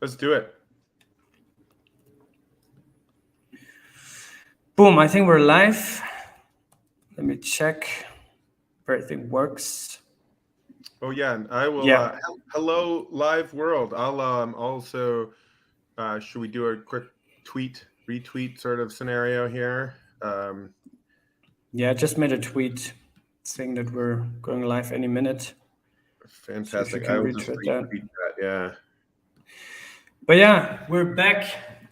Let's do it. Boom, I think we're live. Let me check if everything works. Oh yeah, and I will, hello live world. I'll also, should we do a quick retweet sort of scenario here? Yeah, I just made a tweet saying that we're going live any minute. Fantastic. I will just retweet that, yeah. But yeah, we're back.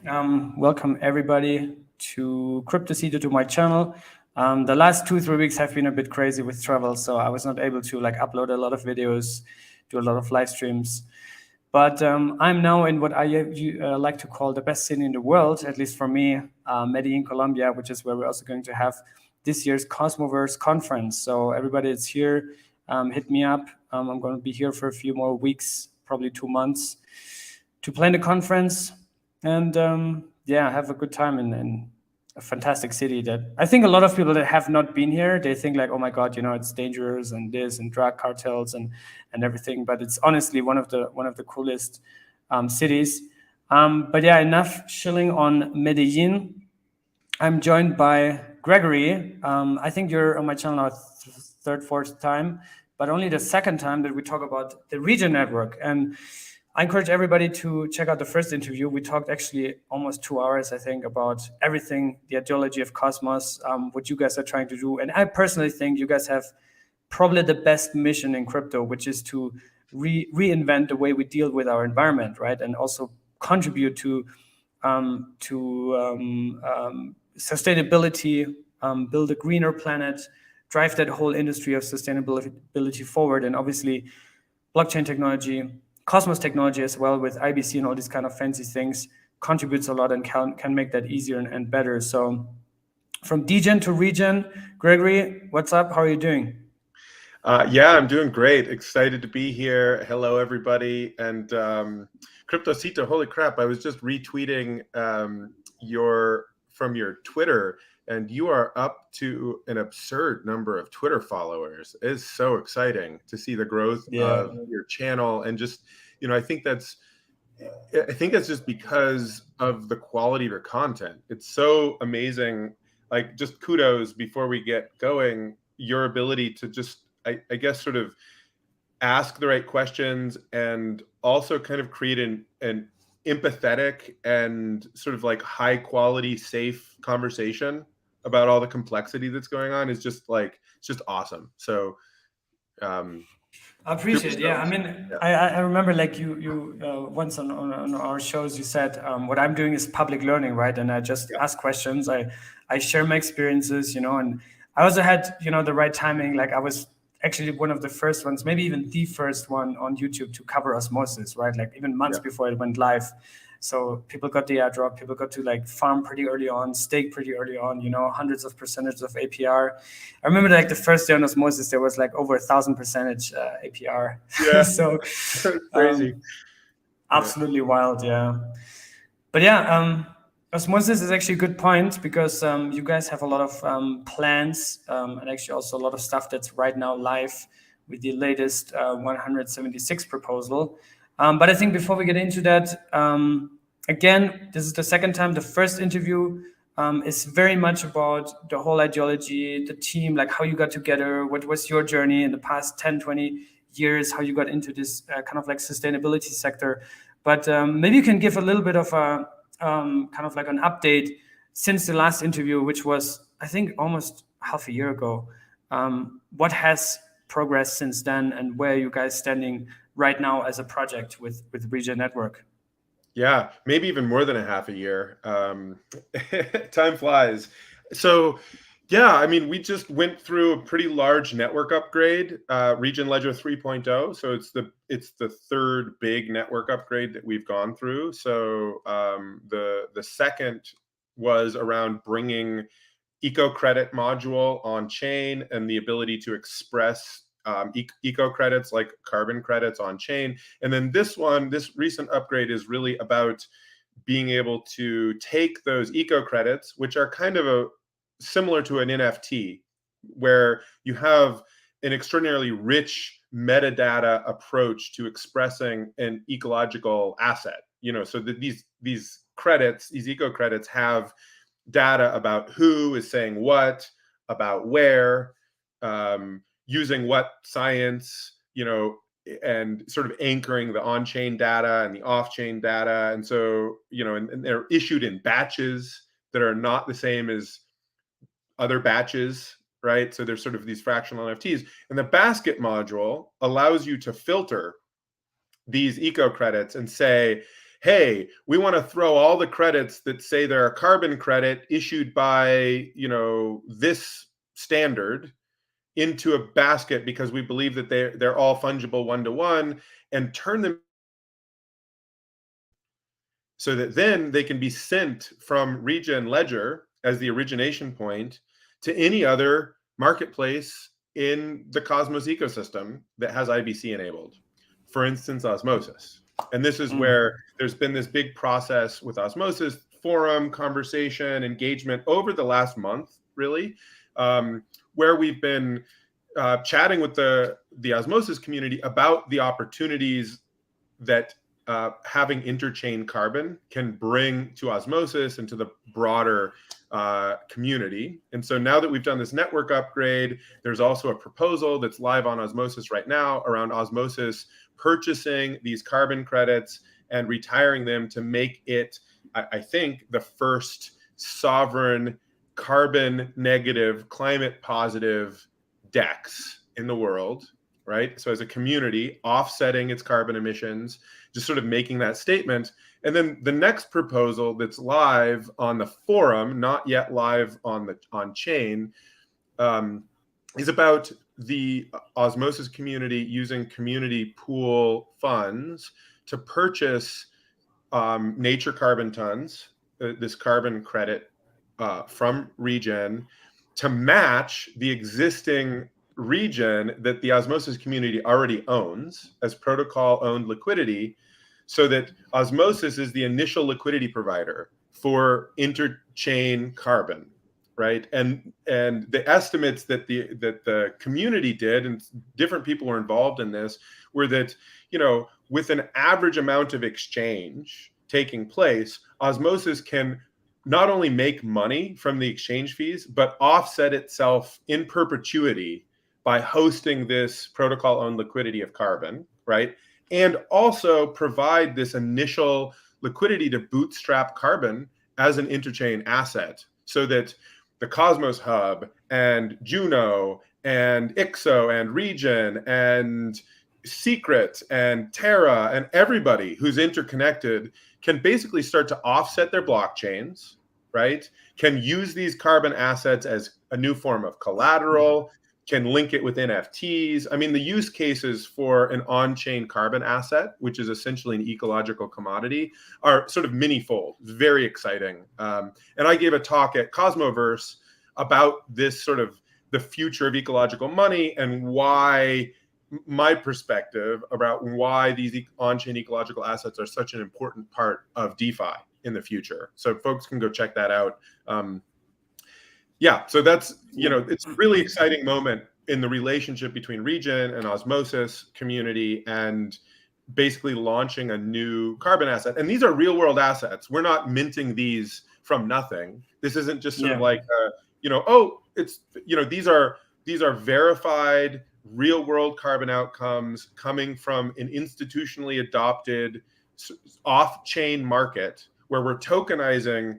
Welcome everybody to Cryptocito, to my channel. The last 2-3 weeks have been a bit crazy with travel, so I was not able to upload a lot of videos, do a lot of live streams. But I'm now in what I like to call the best city in the world, at least for me, Medellin, Colombia, which is where we're also going to have this year's Cosmoverse conference. So everybody that's here, hit me up. I'm going to be here for a few more weeks, probably 2 months, to plan the conference and have a good time in a fantastic city that I think a lot of people that have not been here, they think like, oh my God, it's dangerous and this and drug cartels and everything. But it's honestly one of the coolest cities. But yeah, enough shilling on Medellin. I'm joined by Gregory. I think you're on my channel now third, fourth time, but only the second time that we talk about the Regen network. And I encourage everybody to check out the first interview. We talked actually almost 2 hours, I think, about everything, the ideology of Cosmos, what you guys are trying to do. And I personally think you guys have probably the best mission in crypto, which is to reinvent the way we deal with our environment, right? And also contribute to sustainability, build a greener planet, drive that whole industry of sustainability forward. And obviously, blockchain technology, Cosmos technology as well with IBC and all these kind of fancy things contributes a lot and can make that easier and better. So from Degen to Regen, Gregory, what's up? How are you doing? Yeah, I'm doing great. Excited to be here. Hello, everybody. And Cryptocito, holy crap. I was just retweeting from your Twitter, and you are up to an absurd number of Twitter followers. It is so exciting to see the growth of your channel. And just, I think that's just because of the quality of your content. It's so amazing. Like, just kudos before we get going, your ability to just, I guess, sort of ask the right questions and also kind of create an empathetic and sort of like high quality, safe conversation about all the complexity that's going on is just like, it's just awesome. So I appreciate it. Yeah, I mean, I remember like you once on our shows, you said what I'm doing is public learning, right? And I just ask questions. I share my experiences, and I also had, the right timing. Like I was actually one of the first ones, maybe even the first one on YouTube to cover Osmosis, right? Like even months before it went live. So people got the airdrop, people got to like farm pretty early on, stake pretty early on, hundreds of percentage of APR. I remember like the first day on Osmosis, there was like over 1,000% APR. Yeah, so crazy. Absolutely wild, yeah. But yeah, Osmosis is actually a good point because you guys have a lot of plans and actually also a lot of stuff that's right now live with the latest 176 proposal. But I think before we get into that, again, this is the second time. The first interview is very much about the whole ideology, the team, like how you got together, what was your journey in the past 10, 20 years, how you got into this kind of like sustainability sector. But maybe you can give a little bit of a kind of like an update since the last interview, which was, I think, almost half a year ago. What has progressed since then, and where are you guys standing right now as a project with Regen Network? Yeah, maybe even more than a half a year. Time flies. So yeah, I mean, we just went through a pretty large network upgrade, Regen Ledger 3.0. So it's the third big network upgrade that we've gone through. So the second was around bringing eco credit module on chain and the ability to express eco credits like carbon credits on chain. And then this recent upgrade is really about being able to take those eco credits, which are kind of similar to an NFT, where you have an extraordinarily rich metadata approach to expressing an ecological asset. so that these credits, these eco credits, have data about who is saying what, about where, using what science, and sort of anchoring the on-chain data and the off-chain data. And so, and they're issued in batches that are not the same as other batches, right? So there's sort of these fractional NFTs. And the basket module allows you to filter these eco credits and say, hey, we want to throw all the credits that say they're a carbon credit issued by, this standard into a basket because we believe that they're all fungible one-to-one, and turn them so that then they can be sent from Regen Ledger as the origination point to any other marketplace in the Cosmos ecosystem that has IBC enabled. For instance, Osmosis. And this is where there's been this big process with Osmosis, forum, conversation, engagement over the last month, really, where we've been chatting with the Osmosis community about the opportunities that having interchain carbon can bring to Osmosis and to the broader community. And so now that we've done this network upgrade, there's also a proposal that's live on Osmosis right now around Osmosis purchasing these carbon credits and retiring them to make it, I think, the first sovereign carbon negative, climate positive DEX in the world, right? So as a community, offsetting its carbon emissions, just sort of making that statement. And then the next proposal that's live on the forum, not yet live on chain, is about the Osmosis community using community pool funds to purchase nature carbon tons, this carbon credit from Regen, to match the existing Regen that the Osmosis community already owns as protocol-owned liquidity, so that Osmosis is the initial liquidity provider for interchain carbon, right? And the estimates that the community did, and different people were involved in this, were that, with an average amount of exchange taking place, Osmosis can not only make money from the exchange fees, but offset itself in perpetuity by hosting this protocol-owned liquidity of carbon, right? And also provide this initial liquidity to bootstrap carbon as an interchain asset, so that the Cosmos Hub and Juno and IXO and Regen and Secret and Terra and everybody who's interconnected can basically start to offset their blockchains, right? Can use these carbon assets as a new form of collateral, can link it with NFTs. I mean, the use cases for an on-chain carbon asset, which is essentially an ecological commodity, are sort of many-fold. It's very exciting. And I gave a talk at Cosmoverse about this sort of the future of ecological money, and why my perspective about why these on-chain ecological assets are such an important part of DeFi in the future. So folks can go check that out. Yeah, so that's, it's a really exciting moment in the relationship between Regen and Osmosis community, and basically launching a new carbon asset. And these are real world assets. We're not minting these from nothing. This isn't just sort of like, these are verified real world carbon outcomes coming from an institutionally adopted off-chain market, where we're tokenizing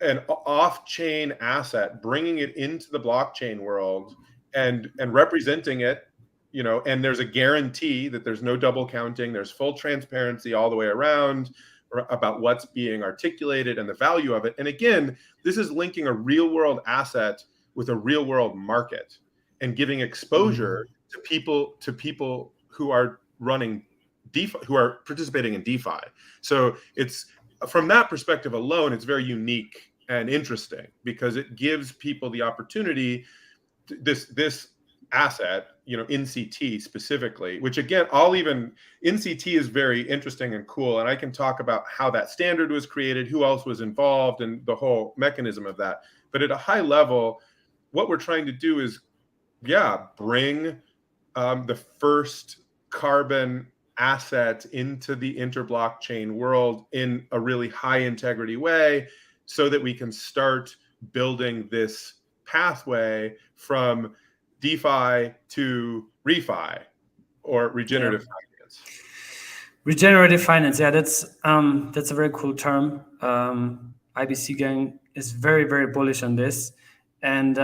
an off-chain asset, bringing it into the blockchain world and representing it, and there's a guarantee that there's no double counting, there's full transparency all the way around about what's being articulated and the value of it. And again, this is linking a real world asset with a real world market and giving exposure to people who are running DeFi, who are participating in DeFi. So it's, from that perspective alone, it's very unique and interesting, because it gives people the opportunity, this asset, NCT specifically, which again, NCT is very interesting and cool. And I can talk about how that standard was created, who else was involved, and the whole mechanism of that. But at a high level, what we're trying to do is, bring the first carbon asset into the interblockchain world in a really high integrity way so that we can start building this pathway from DeFi to refi or regenerative finance. Regenerative finance, yeah, that's a very cool term. IBC gang is very, very bullish on this, and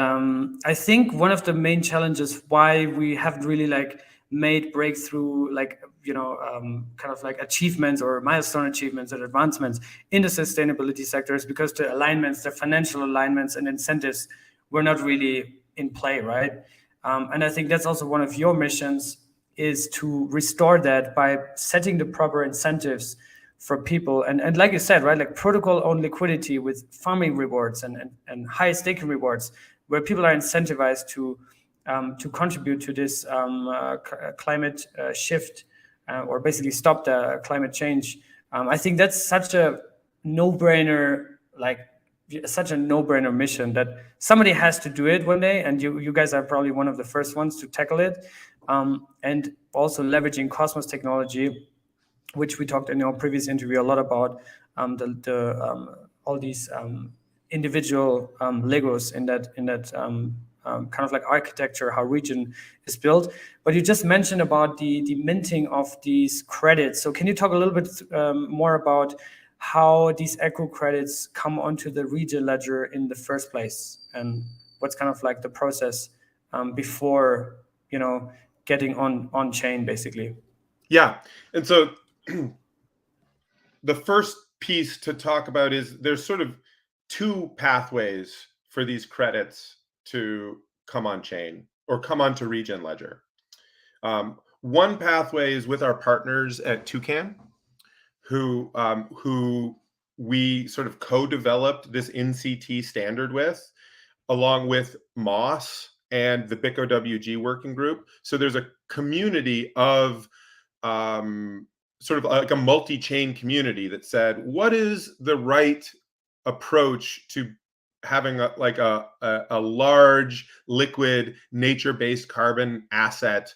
I think one of the main challenges why we haven't really like made breakthrough, like kind of like achievements or milestone achievements and advancements in the sustainability sector is because the alignments, the financial alignments and incentives were not really in play, right? And I think that's also one of your missions, is to restore that by setting the proper incentives for people. And like you said, right, like protocol owned liquidity with farming rewards and high staking rewards, where people are incentivized to contribute to this climate shift, or basically stop the climate change. I think that's such a no-brainer, mission that somebody has to do it one day, and you guys are probably one of the first ones to tackle it. And also leveraging Cosmos technology, which we talked in our previous interview a lot about, all these individual Legos in that kind of like architecture, how Regen is built. But you just mentioned about the minting of these credits. So can you talk a little bit more about how these echo credits come onto the Regen ledger in the first place, and what's kind of like the process before getting on chain, basically? Yeah, and so the first piece to talk about is there's sort of two pathways for these credits to come on chain or come onto Regen ledger. One pathway is with our partners at Toucan, who we sort of co-developed this NCT standard with, along with Moss and the BitcoWG working group. So there's a community of sort of like a multi-chain community that said, what is the right approach to having a large liquid nature-based carbon asset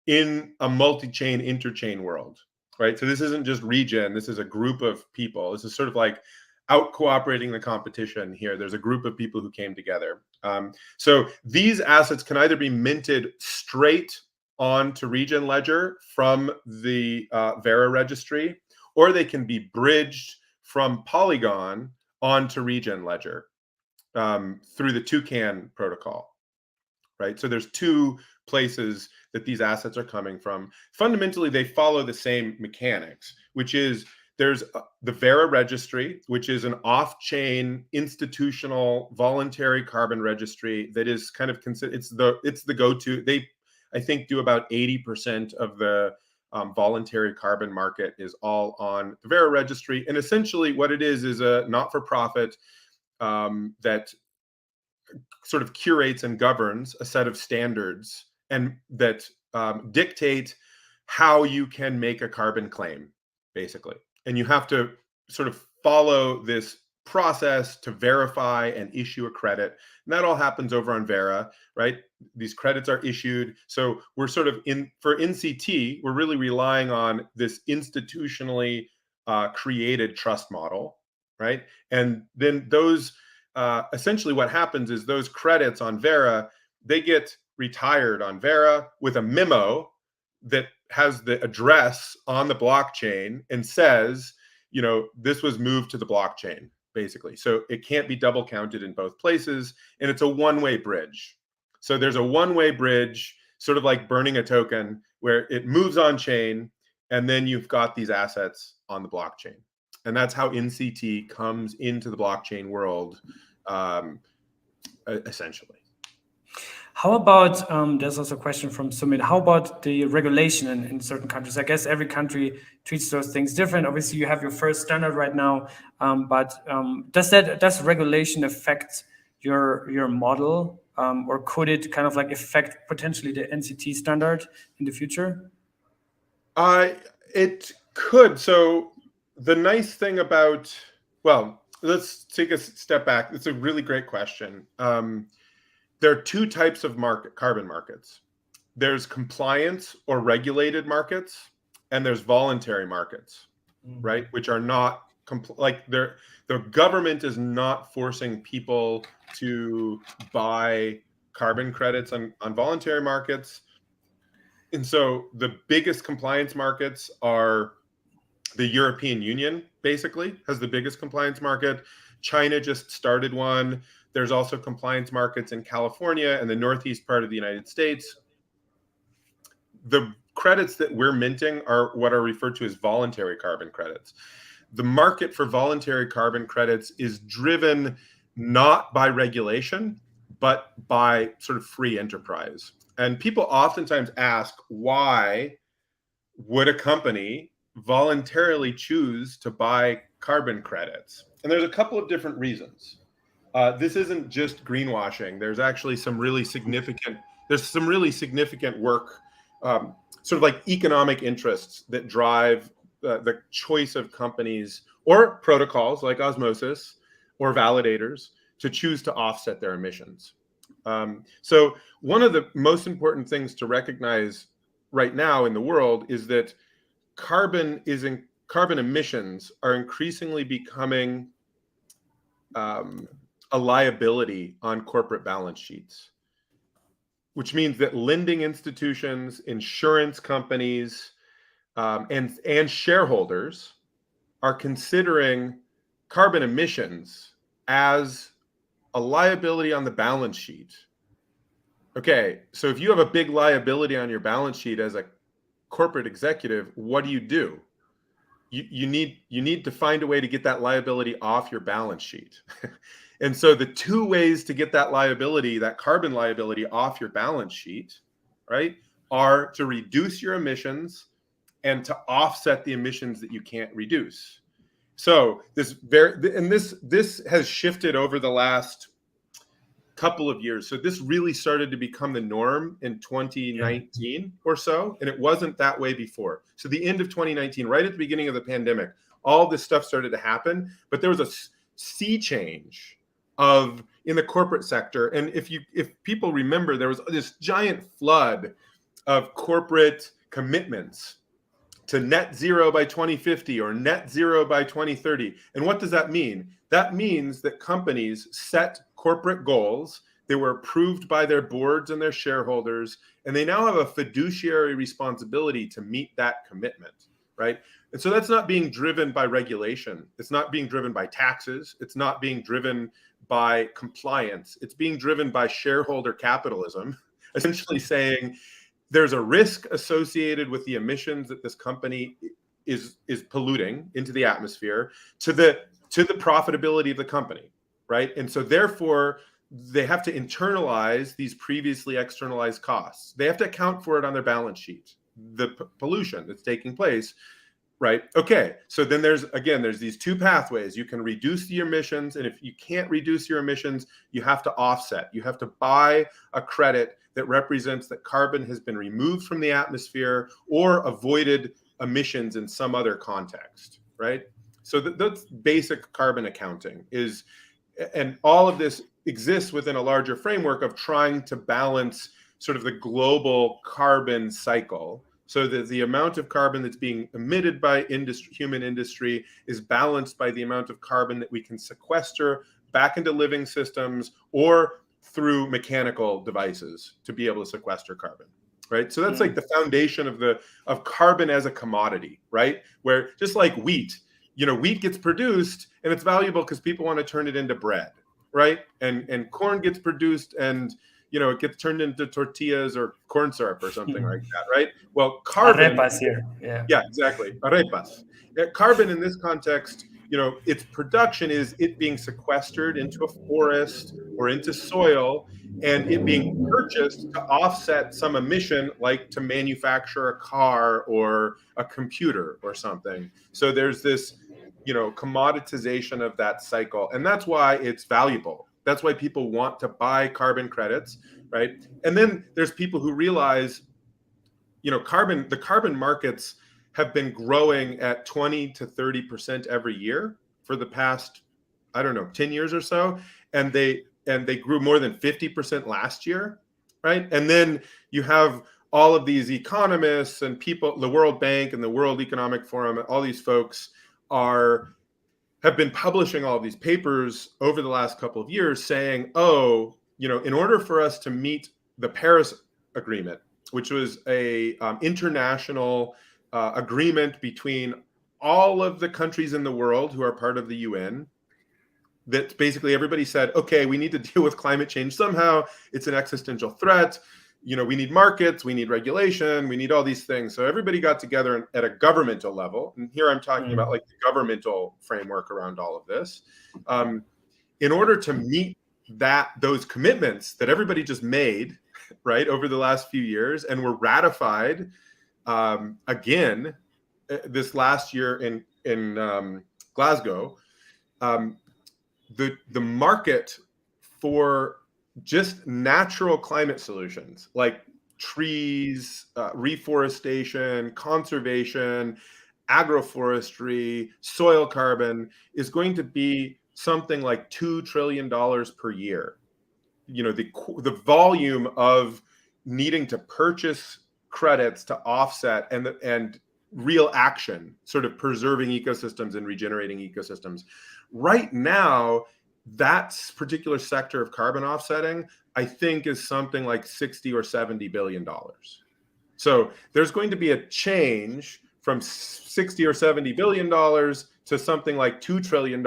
in a multi-chain interchain world, right? So this isn't just Regen, this is a group of people. This is sort of like out cooperating the competition here. There's a group of people who came together. So these assets can either be minted straight onto Regen ledger from the Vera registry, or they can be bridged from Polygon onto Regen ledger through the Toucan protocol, right? So there's two places that these assets are coming from. Fundamentally, they follow the same mechanics, which is there's the Vera registry, which is an off-chain institutional voluntary carbon registry that is kind of it's the go-to. They, I think, do about 80% of the voluntary carbon market is all on the Vera registry. And essentially what it is a not-for-profit that sort of curates and governs a set of standards and that dictate how you can make a carbon claim, basically. And you have to sort of follow this process to verify and issue a credit. And that all happens over on Vera, right? These credits are issued. So we're sort of for NCT, we're really relying on this institutionally created trust model, right? And then those, essentially what happens is those credits on Vera, they get retired on Vera with a memo that has the address on the blockchain and says, this was moved to the blockchain, basically. So it can't be double counted in both places. And it's a one-way bridge. So there's a one-way bridge, sort of like burning a token, where it moves on chain, and then you've got these assets on the blockchain. And that's how NCT comes into the blockchain world, essentially. How about, there's also a question from Sumit, how about the regulation in certain countries? I guess every country treats those things different. Obviously, you have your first standard right now, but does regulation affect your model, or could it kind of like affect potentially the NCT standard in the future? It could. So the nice thing about, well, let's take a step back. It's a really great question. There are two types of carbon markets. There's compliance or regulated markets, and there's voluntary markets, right? Which are not like the government is not forcing people to buy carbon credits on voluntary markets. And so the biggest compliance markets are the European Union, basically, has the biggest compliance market. China just started one. There's also compliance markets in California and the northeast part of the United States. The credits that we're minting are what are referred to as voluntary carbon credits. The market for voluntary carbon credits is driven not by regulation, but by sort of free enterprise. And people oftentimes ask, why would a company voluntarily choose to buy carbon credits? And there's a couple of different reasons. This isn't just greenwashing. There's actually some really significant work, sort of like economic interests that drive the choice of companies or protocols like Osmosis or validators to choose to offset their emissions. So one of the most important things to recognize right now in the world is that carbon emissions are increasingly becoming a liability on corporate balance sheets, which means that lending institutions, insurance companies, and shareholders are considering carbon emissions as a liability on the balance sheet. Okay, so if you have a big liability on your balance sheet as a corporate executive, what do? You need to find a way to get that liability off your balance sheet. And so the two ways to get that liability, that carbon liability, off your balance sheet, right, are to reduce your emissions and to offset the emissions that you can't reduce. So this has shifted over the last couple of years. So this really started to become the norm in 2019 or so, and it wasn't that way before. So the end of 2019, right at the beginning of the pandemic, all this stuff started to happen, but there was a sea change in the corporate sector. And if people remember, there was this giant flood of corporate commitments to net zero by 2050 or net zero by 2030. And what does that mean? That means that companies set corporate goals. They were approved by their boards and their shareholders, and they now have a fiduciary responsibility to meet that commitment, right? And so that's not being driven by regulation. It's not being driven by taxes. It's not being driven by compliance. It's being driven by shareholder capitalism, essentially saying there's a risk associated with the emissions that this company is polluting into the atmosphere to the profitability of the company, right? And so therefore, they have to internalize these previously externalized costs. They have to account for it on their balance sheet, the pollution that's taking place, right? Okay, so then there's these two pathways. You can reduce the emissions, and if you can't reduce your emissions, you have to offset. You have to buy a credit that represents that carbon has been removed from the atmosphere or avoided emissions in some other context, right? So that's basic carbon accounting and all of this exists within a larger framework of trying to balance sort of the global carbon cycle so that the amount of carbon that's being emitted by human industry is balanced by the amount of carbon that we can sequester back into living systems or through mechanical devices to be able to sequester carbon, right? So that's like the foundation of carbon as a commodity, right? Where just like wheat, wheat gets produced and it's valuable because people want to turn it into bread, right? And corn gets produced and it gets turned into tortillas or corn syrup or something like that, right? Well, carbon. Arepas here, yeah. Yeah, exactly. Arepas. Carbon in this context, its production is it being sequestered into a forest or into soil and it being purchased to offset some emission, like to manufacture a car or a computer or something. So there's this, commoditization of that cycle. And that's why it's valuable. That's why people want to buy carbon credits, right? And then there's people who realize, the carbon markets have been growing at 20 to 30% every year for the past, 10 years or so. And they grew more than 50% last year, right? And then you have all of these economists and people, the World Bank and the World Economic Forum, all these folks have been publishing all of these papers over the last couple of years saying, oh, in order for us to meet the Paris Agreement, which was a international agreement between all of the countries in the world who are part of the UN, that basically everybody said, okay, we need to deal with climate change somehow. It's an existential threat. We need markets, we need regulation, we need all these things. So everybody got together at a governmental level. And here I'm talking about like the governmental framework around all of this. In order to meet those commitments that everybody just made, right, over the last few years, and were ratified again this last year in Glasgow, the market for just natural climate solutions like trees, reforestation, conservation, agroforestry, soil carbon is going to be something like $2 trillion per year. The volume of needing to purchase credits to offset and real action, sort of preserving ecosystems and regenerating ecosystems. Right now, that particular sector of carbon offsetting, I think, is something like 60 or 70 billion dollars. So there's going to be a change from 60 or 70 billion dollars to something like $2 trillion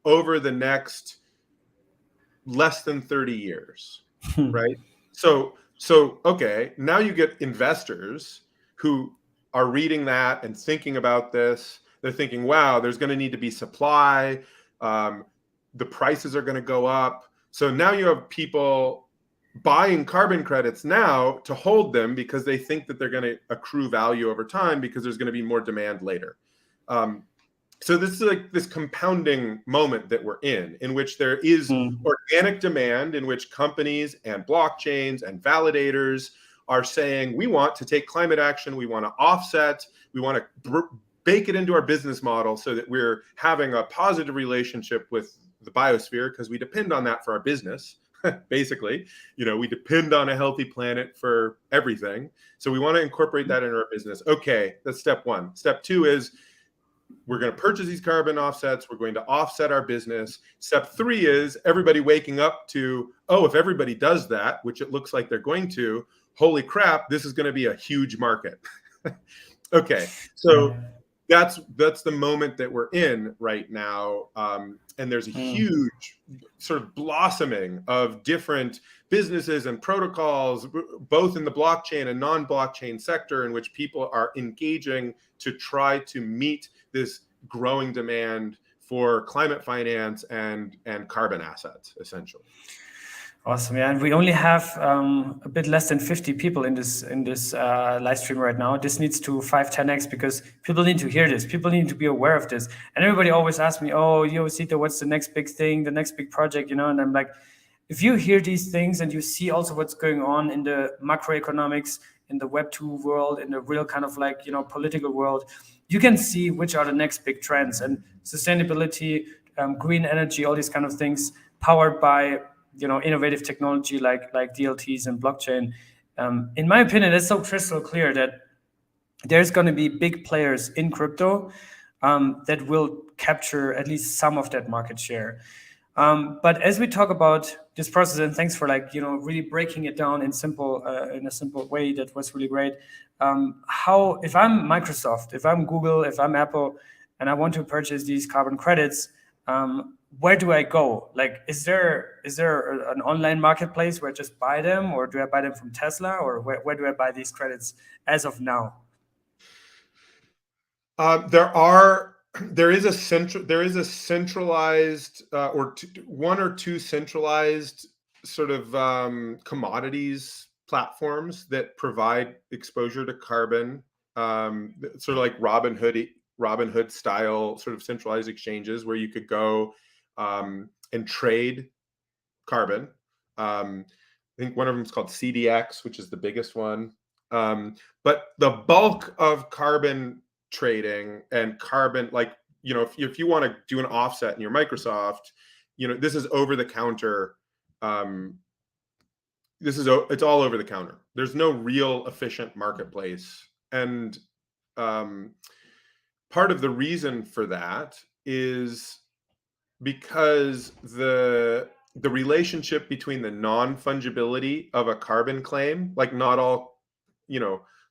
over the next less than 30 years, right? So okay, now you get investors who are reading that and thinking about this. They're thinking, wow, there's going to need to be supply. The prices are going to go up. So now you have people buying carbon credits now to hold them because they think that they're going to accrue value over time because there's going to be more demand later. So this is like this compounding moment that we're in which there is organic demand, in which companies and blockchains and validators are saying, we want to take climate action, we want to offset, we want to bake it into our business model so that we're having a positive relationship with the biosphere because we depend on that for our business. Basically, we depend on a healthy planet for everything. So we want to incorporate that into our business. Okay, that's step one. Step two is we're going to purchase these carbon offsets. We're going to offset our business. Step three is everybody waking up to, oh, if everybody does that, which it looks like they're going to, holy crap, this is going to be a huge market. Okay, so that's the moment that we're in right now. And there's a huge sort of blossoming of different businesses and protocols, both in the blockchain and non-blockchain sector, in which people are engaging to try to meet this growing demand for climate finance and carbon assets, essentially. Awesome, yeah. And we only have a bit less than 50 people in this live stream right now. This needs to 5-10x because people need to hear this. People need to be aware of this. And everybody always asks me, "Oh, Cito, what's the next big thing, the next big project?" And I'm like, if you hear these things and you see also what's going on in the macroeconomics, in the Web 2 world, in the real kind of like political world, you can see which are the next big trends, and sustainability, green energy, all these kind of things powered by innovative technology like DLTs and blockchain. In my opinion, it's so crystal clear that there's going to be big players in crypto that will capture at least some of that market share. But as we talk about this process, and thanks for really breaking it down in a simple way, that was really great. How, if I'm Microsoft, if I'm Google, if I'm Apple, and I want to purchase these carbon credits, where do I go? Like, is there an online marketplace where I just buy them, or do I buy them from Tesla, or where do I buy these credits as of now? There is a centralized one or two centralized sort of commodities platforms that provide exposure to carbon, sort of like Robinhood style sort of centralized exchanges where you could go and trade carbon. I think one of them is called CDX, which is the biggest one. But the bulk of carbon trading and carbon, if you want to do an offset in your Microsoft, this is over the counter it's all over the counter. There's no real efficient marketplace. And part of the reason for that is because the relationship between the non-fungibility of a carbon claim, like not all,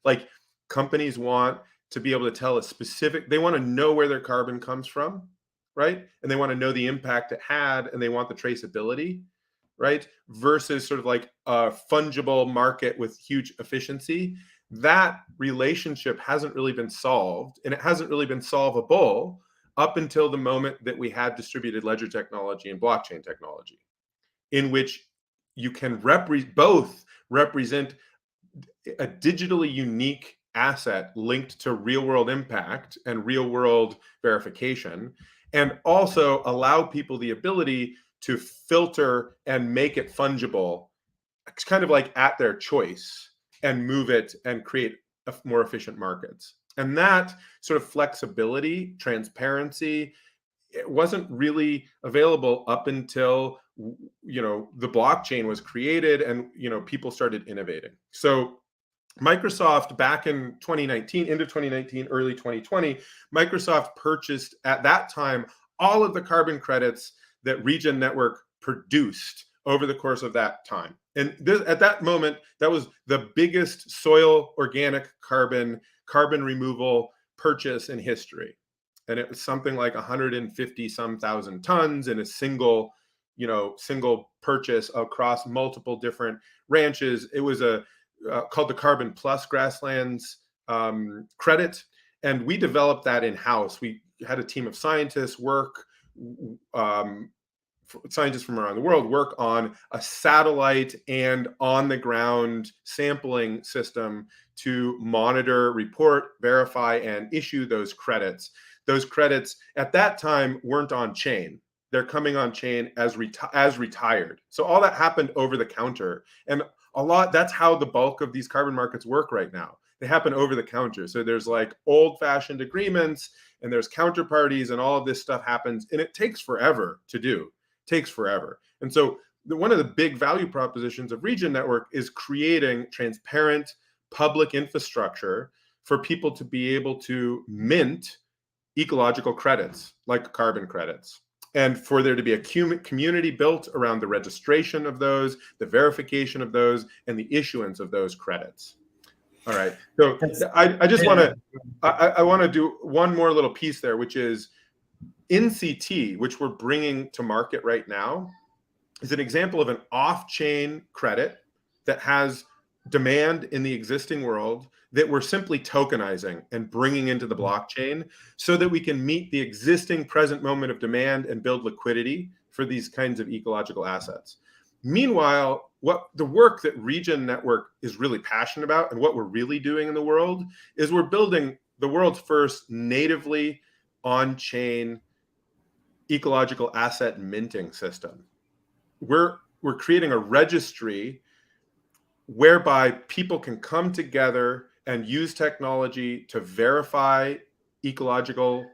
like companies want to be able to tell a specific, they want to know where their carbon comes from, right? And they want to know the impact it had, and they want the traceability, right? Versus sort of like a fungible market with huge efficiency. That relationship hasn't really been solved, and it hasn't really been solvable up until the moment that we had distributed ledger technology and blockchain technology, in which you can both represent a digitally unique asset linked to real world impact and real world verification, and also allow people the ability to filter and make it fungible. It's kind of like at their choice, and move it and create more efficient markets. And that sort of flexibility, transparency, it wasn't really available up until the blockchain was created and people started innovating. So Microsoft back in 2019, into 2019, early 2020, Microsoft purchased at that time all of the carbon credits that Regen Network produced over the course of that time. And at that moment, that was the biggest soil organic carbon removal purchase in history. And it was something like 150 some thousand tons in a single purchase across multiple different ranches. It was called the Carbon Plus Grasslands credit. And we developed that in-house. We had a team of scientists scientists from around the world work on a satellite and on-the-ground sampling system to monitor, report, verify, and issue those credits. Those credits at that time weren't on chain. They're coming on chain as retired. So all that happened over the counter. And that's how the bulk of these carbon markets work right now. They happen over the counter. So there's like old-fashioned agreements, and there's counterparties, and all of this stuff happens, and it takes forever to do. Takes forever. And so one of the big value propositions of Regen Network is creating transparent public infrastructure for people to be able to mint ecological credits like carbon credits, and for there to be a community built around the registration of those, the verification of those, and the issuance of those credits. All right. So I just want to I want to do one more little piece there, which is NCT, which we're bringing to market right now, is an example of an off-chain credit that has demand in the existing world that we're simply tokenizing and bringing into the blockchain so that we can meet the existing present moment of demand and build liquidity for these kinds of ecological assets. Meanwhile, what the work that Regen Network is really passionate about, and what we're really doing in the world, is we're building the world's first natively on-chain ecological asset minting system. We're creating a registry whereby people can come together and use technology to verify ecological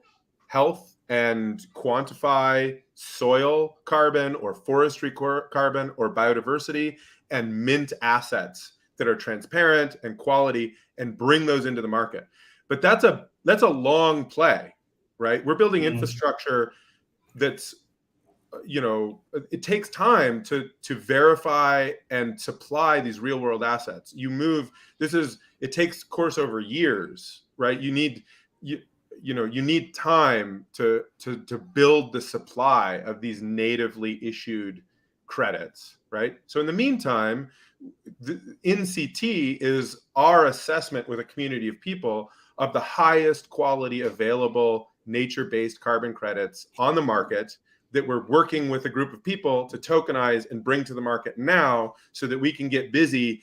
health and quantify soil carbon or forestry carbon or biodiversity, and mint assets that are transparent and quality, and bring those into the market. But that's a long play, right? We're building infrastructure that's, it takes time to verify and supply these real world assets. It takes course over years, right? You need time to build the supply of these natively issued credits, right? So in the meantime, the NCT is our assessment with a community of people of the highest quality available nature-based carbon credits on the market that we're working with a group of people to tokenize and bring to the market now, so that we can get busy,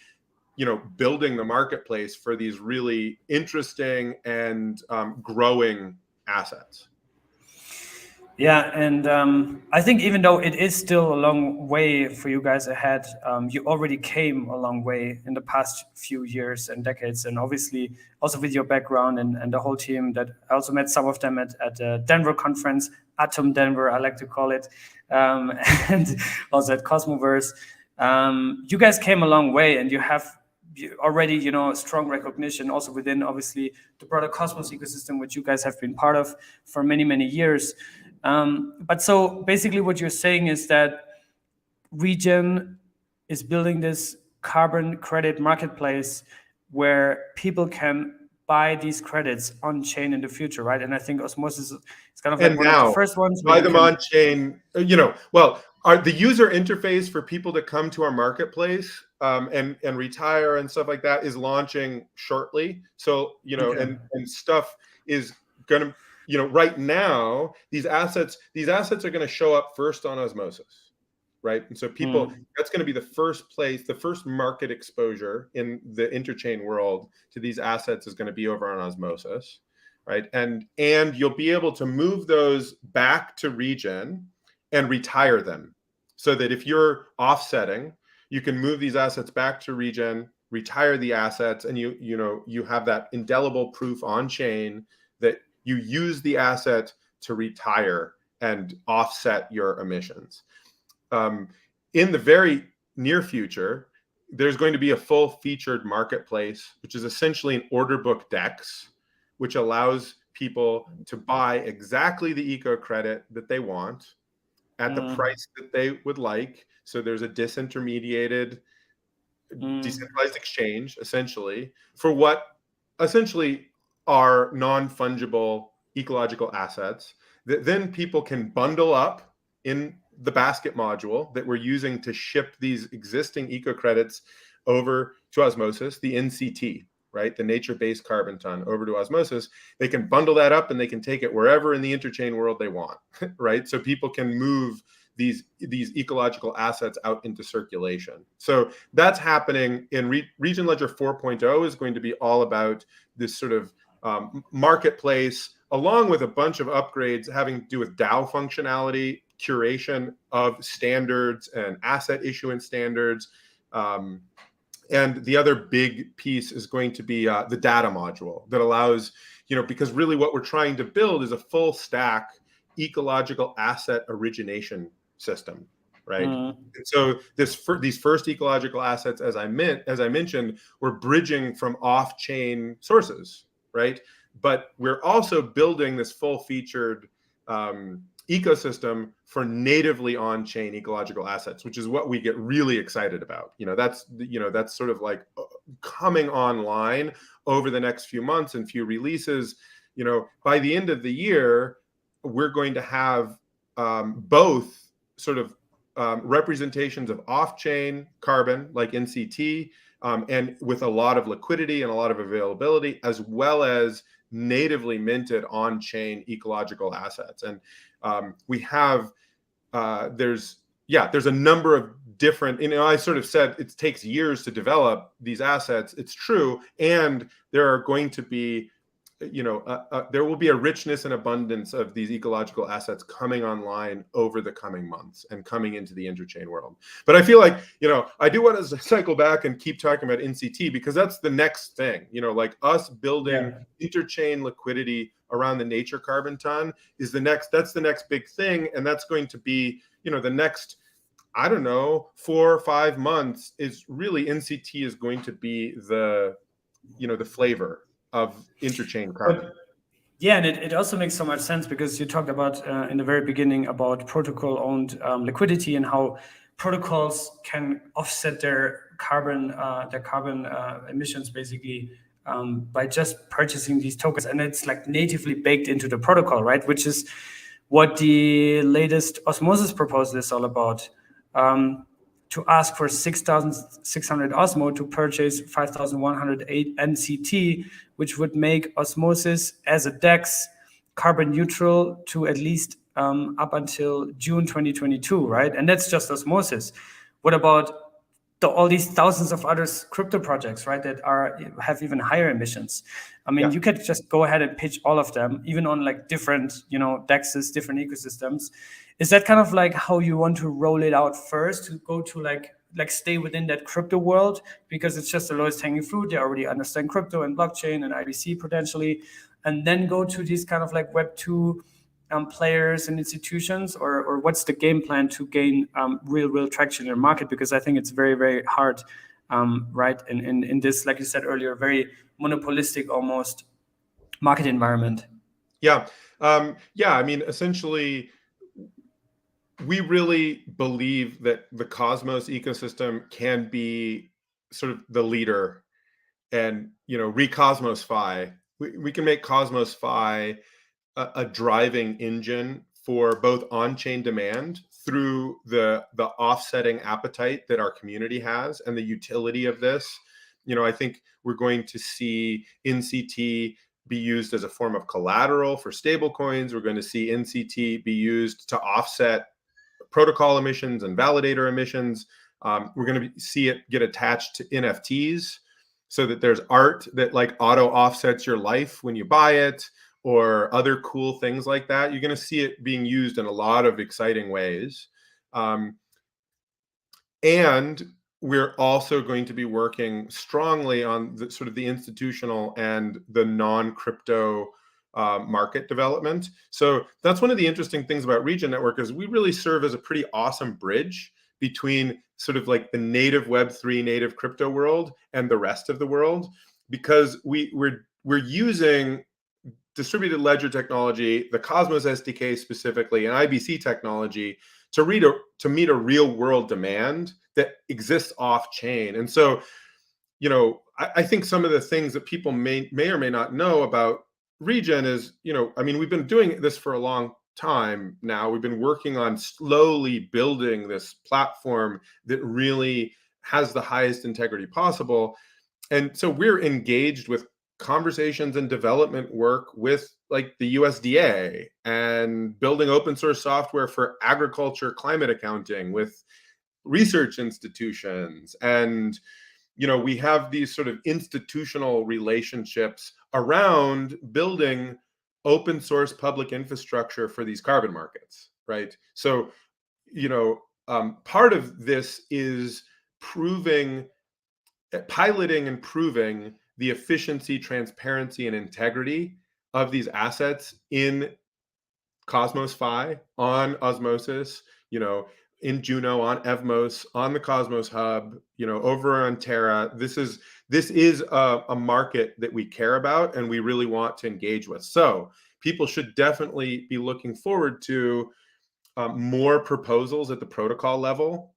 building the marketplace for these really interesting and growing assets. Yeah, and I think even though it is still a long way for you guys ahead, you already came a long way in the past few years and decades, and obviously also with your background and the whole team that I also met some of them at the Denver conference, Atom Denver, I like to call it, and also at Cosmoverse. You guys came a long way, and you have already, strong recognition also within, obviously, the broader Cosmos ecosystem, which you guys have been part of for many, many years. But so basically what you're saying is that Regen is building this carbon credit marketplace where people can buy these credits on chain in the future, right? And I think Osmosis is kind of like one of the first ones. Buy them on chain, the user interface for people to come to our marketplace and retire and stuff like that is launching shortly. So, and stuff is going to, right now, these assets are going to show up first on Osmosis. Right. And so that's going to be the first place, the first market exposure in the interchain world to these assets is going to be over on Osmosis. Right. And you'll be able to move those back to Regen and retire them so that if you're offsetting, you can move these assets back to Regen, retire the assets, and you have that indelible proof on chain that you use the asset to retire and offset your emissions. In the very near future, there's going to be a full featured marketplace, which is essentially an order book DEX, which allows people to buy exactly the eco credit that they want at the price that they would like. So there's a decentralized exchange, essentially, for what essentially are non-fungible ecological assets that then people can bundle up in the basket module that we're using to ship these existing eco credits over to Osmosis, the NCT, right? The nature-based carbon ton over to Osmosis. They can bundle that up and they can take it wherever in the interchain world they want, right? So people can move these ecological assets out into circulation. So that's happening in Regen Ledger 4.0 is going to be all about this sort of marketplace, along with a bunch of upgrades having to do with DAO functionality, curation of standards and asset issuance standards. And the other big piece is going to be the data module that allows, because really what we're trying to build is a full stack ecological asset origination system, right? And so these first ecological assets, as I mentioned, we're bridging from off-chain sources, right? But we're also building this full-featured ecosystem for natively on-chain ecological assets, which is what we get really excited about. That's sort of like coming online over the next few months and few releases. By the end of the year, we're going to have both sort of representations of off-chain carbon like NCT and with a lot of liquidity and a lot of availability, as well as natively minted on-chain ecological assets. And we have there's a number of different, I sort of said it takes years to develop these assets. It's true. And there are going to be, there will be a richness and abundance of these ecological assets coming online over the coming months and coming into the interchain world. But I feel like, I do want to cycle back and keep talking about NCT because that's the next thing, like us building interchain liquidity around the nature carbon ton that's the next big thing. And that's going to be, the next, 4 or 5 months is really NCT is going to be the flavor of interchain carbon. And it also makes so much sense because you talked about in the very beginning about protocol-owned liquidity and how protocols can offset their carbon emissions basically by just purchasing these tokens, and it's like natively baked into the protocol, right? Which is what the latest Osmosis proposal is all about. To ask for 6,600 Osmo to purchase 5,108 NCT, which would make Osmosis as a DEX carbon neutral to at least up until June 2022, right? And that's just Osmosis. What about all these thousands of other crypto projects, right, that have even higher emissions? I mean, you could just go ahead and pitch all of them, even on like different, DEXs, different ecosystems. Is that kind of like how you want to roll it out first, to go to like stay within that crypto world because it's just the lowest hanging fruit? They already understand crypto and blockchain and IBC potentially, and then go to these kind of like Web 2 players and institutions, or what's the game plan to gain real traction in the market? Because I think it's very, very hard, right, in this, like you said earlier, very monopolistic almost market environment. Yeah. I mean, essentially, we really believe that the Cosmos ecosystem can be sort of the leader, and re-Cosmos Fi. We can make Cosmos Fi a driving engine for both on-chain demand through the offsetting appetite that our community has and the utility of this. I think we're going to see NCT be used as a form of collateral for stable coins. We're going to see NCT be used to offset protocol emissions and validator emissions. We're going to see it get attached to NFTs, so that there's art that like auto offsets your life when you buy it, or other cool things like that. You're going to see it being used in a lot of exciting ways. And we're also going to be working strongly on the sort of the institutional and the non-crypto market development. So that's one of the interesting things about Regen Network, is we really serve as a pretty awesome bridge between sort of like the native Web3 native crypto world and the rest of the world, because we're using distributed ledger technology, the Cosmos SDK specifically, and IBC technology to meet a real world demand that exists off chain. And so, I think some of the things that people may or may not know about Regen is, I mean, we've been doing this for a long time now. We've been working on slowly building this platform that really has the highest integrity possible. And so we're engaged with conversations and development work with like the USDA, and building open source software for agriculture climate accounting with research institutions. And we have these sort of institutional relationships around building open source public infrastructure for these carbon markets, right? So, part of this is piloting and proving the efficiency, transparency, and integrity of these assets in Cosmos Fi, on Osmosis, in Juno, on Evmos, on the Cosmos Hub, over on Terra. This is a market that we care about and we really want to engage with. So people should definitely be looking forward to more proposals at the protocol level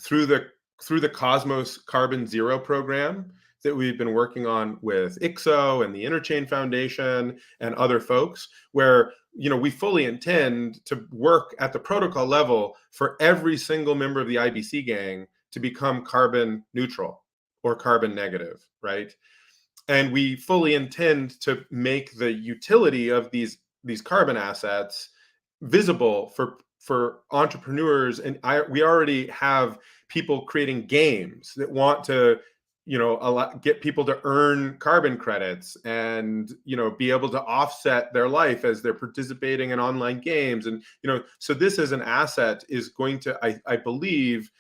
through the Cosmos Carbon Zero program that we've been working on with IXO and the Interchain Foundation and other folks, where we fully intend to work at the protocol level for every single member of the IBC gang to become carbon neutral or carbon negative, right? And we fully intend to make the utility of these carbon assets visible for entrepreneurs. And we already have people creating games that want to get people to earn carbon credits and be able to offset their life as they're participating in online games. And so this as an asset is going to, I believe,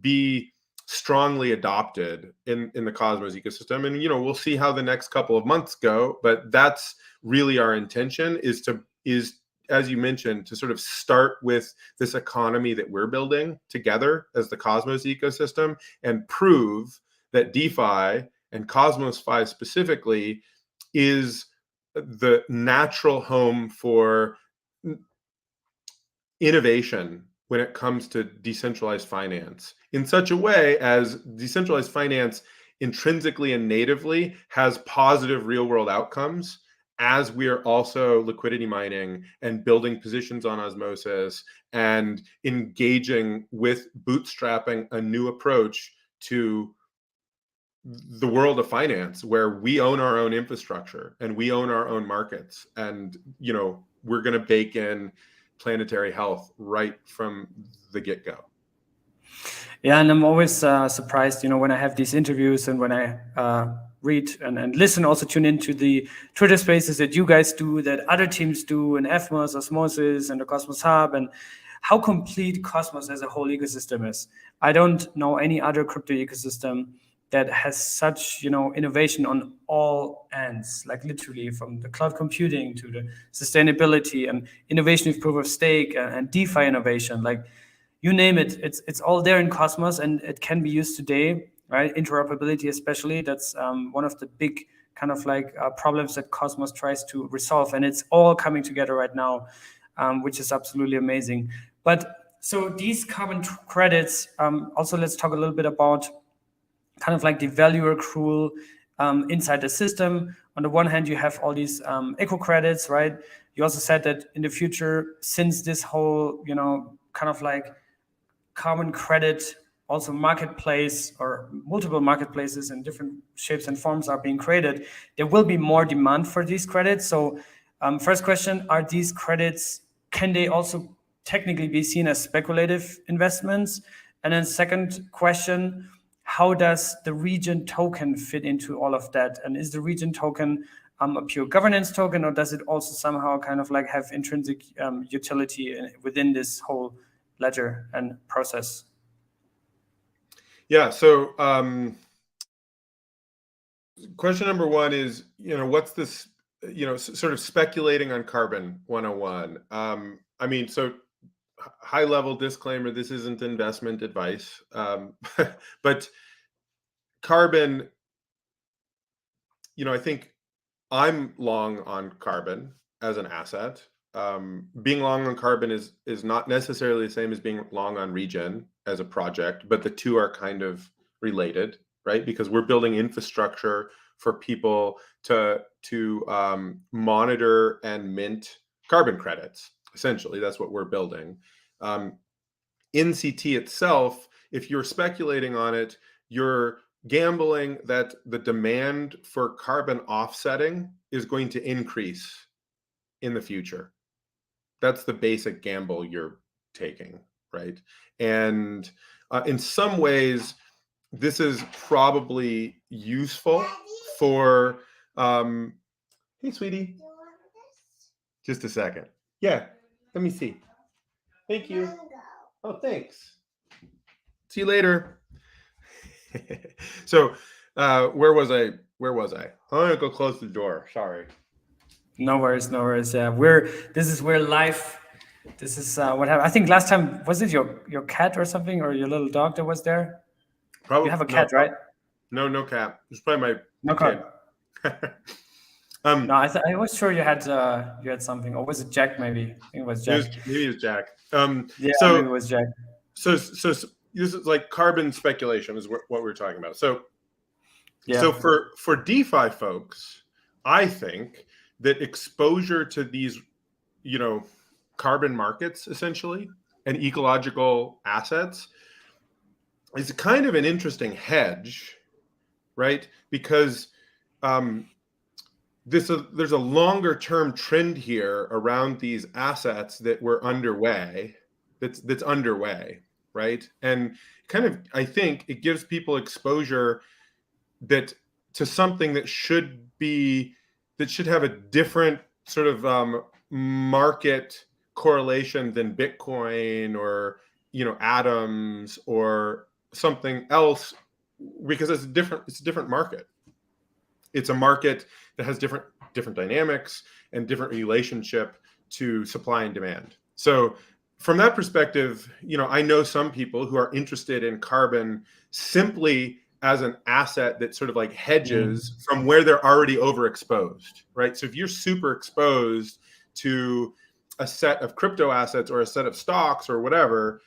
be strongly adopted in the Cosmos ecosystem. And we'll see how the next couple of months go, but that's really our intention, is as you mentioned, to sort of start with this economy that we're building together as the Cosmos ecosystem, and prove that DeFi, and Cosmos Fi specifically, is the natural home for innovation when it comes to decentralized finance, in such a way as decentralized finance intrinsically and natively has positive real world outcomes, as we are also liquidity mining and building positions on Osmosis and engaging with bootstrapping a new approach to the world of finance, where we own our own infrastructure and we own our own markets. And, we're going to bake in planetary health right from the get-go. Yeah, and I'm always surprised, when I have these interviews and when I read and listen, also tune into the Twitter spaces that you guys do, that other teams do, and Evmos, Osmosis, and the Cosmos Hub, and how complete Cosmos as a whole ecosystem is. I don't know any other crypto ecosystem that has such, innovation on all ends, like literally from the cloud computing to the sustainability and innovation with proof of stake and DeFi innovation, like you name it, it's all there in Cosmos, and it can be used today, right? Interoperability, especially, that's one of the big kind of like problems that Cosmos tries to resolve, and it's all coming together right now, which is absolutely amazing. But so these carbon credits, also let's talk a little bit about kind of like the value accrual inside the system. On the one hand, you have all these eco credits, right? You also said that in the future, since this whole, kind of like carbon credit also marketplace or multiple marketplaces in different shapes and forms are being created, there will be more demand for these credits. So first question, are these credits, can they also technically be seen as speculative investments? And then second question, how does the Regen token fit into all of that? And is the Regen token a pure governance token, or does it also somehow kind of like have intrinsic utility within this whole ledger and process? Yeah. So question number one is, what's this, sort of speculating on carbon 101. I mean, so high level disclaimer, this isn't investment advice, but carbon, I think I'm long on carbon as an asset. Being long on carbon is not necessarily the same as being long on Regen as a project, but the two are kind of related, right? Because we're building infrastructure for people to monitor and mint carbon credits. Essentially, that's what we're building. In CT itself, if you're speculating on it, you're gambling that the demand for carbon offsetting is going to increase in the future. That's the basic gamble you're taking, right? And in some ways, this is probably useful for, hey, sweetie. Just a second. Yeah, let me see. Thank you. Oh, thanks. See you later. So, where was I? I'm gonna go close the door. Sorry. No worries. Yeah, this is where life. This is what happened. I think last time, was it your cat or something, or your little dog that was there? Probably. You have a cat, right? No cat. It's probably No kid. No, I was sure you had something, or was it Jack? Maybe I think it was Jack. Maybe it was Jack. Yeah, so maybe it was Jack. So this is like carbon speculation is what we're talking about. So yeah. So for DeFi folks, I think that exposure to these, carbon markets essentially and ecological assets is kind of an interesting hedge, right? Because there's a longer term trend here around these assets that were underway, that's underway, right? And kind of, I think it gives people exposure that to something that should have a different sort of market correlation than Bitcoin or atoms or something else, because it's a different market. It's a market that has different dynamics and different relationship to supply and demand. So from that perspective, I know some people who are interested in carbon simply as an asset that sort of like hedges from where they're already overexposed, right? So if you're super exposed to a set of crypto assets or a set of stocks or whatever,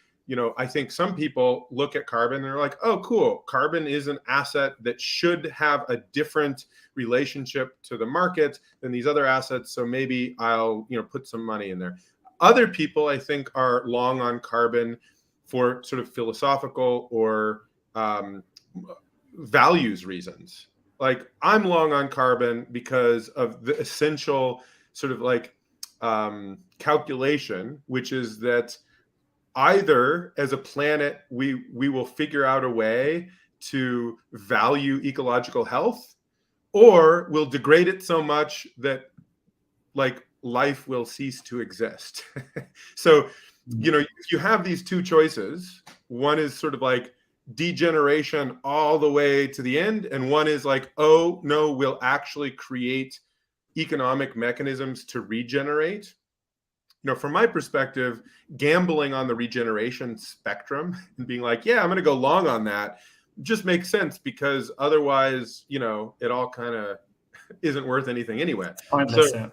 I think some people look at carbon and they're like, oh, cool. Carbon is an asset that should have a different relationship to the market than these other assets. So maybe I'll, put some money in there. Other people, I think, are long on carbon for sort of philosophical or values reasons. Like I'm long on carbon because of the essential sort of like calculation, which is that either as a planet, we will figure out a way to value ecological health, or we'll degrade it so much that like life will cease to exist. So, if you have these two choices, one is sort of like degeneration all the way to the end, and one is like, oh no, we'll actually create economic mechanisms to regenerate. From my perspective, gambling on the regeneration spectrum and being like, yeah, I'm going to go long on that just makes sense, because otherwise, it all kind of isn't worth anything anyway. Pointless, so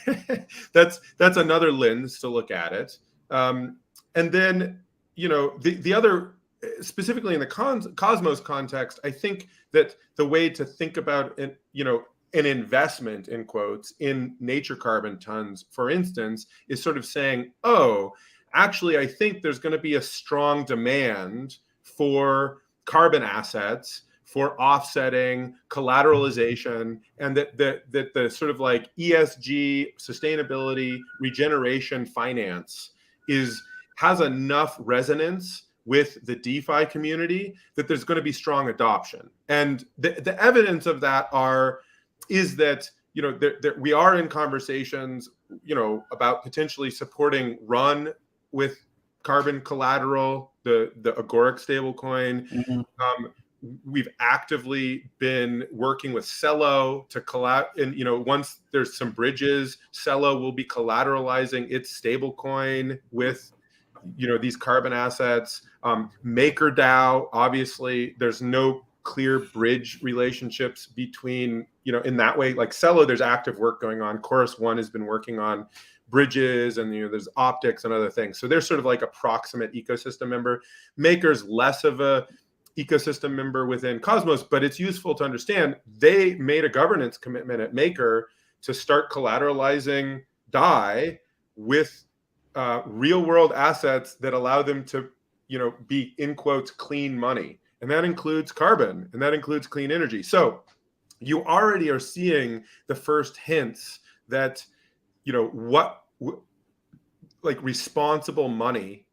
yeah. that's another lens to look at it. And then, the other, specifically in the Cosmos context, I think that the way to think about it, an investment, in quotes, in nature carbon tons, for instance, is sort of saying, oh, actually, I think there's going to be a strong demand for carbon assets, for offsetting, collateralization, and that the sort of like ESG, sustainability, regeneration finance has enough resonance with the DeFi community that there's going to be strong adoption. And the evidence of that is that we are in conversations about potentially supporting Run with carbon collateral, the Agoric stablecoin. Mm-hmm. We've actively been working with Cello to and once there's some bridges, Cello will be collateralizing its stablecoin with these carbon assets. MakerDAO, obviously, there's no clear bridge relationships between, in that way. Like Cello, there's active work going on. Chorus One has been working on bridges, and there's optics and other things. So they're sort of like a proximate ecosystem member. Maker's less of a ecosystem member within Cosmos, but it's useful to understand they made a governance commitment at Maker to start collateralizing DAI with real world assets that allow them to, be, in quotes, clean money. And that includes carbon, and that includes clean energy. So you already are seeing the first hints that, like responsible money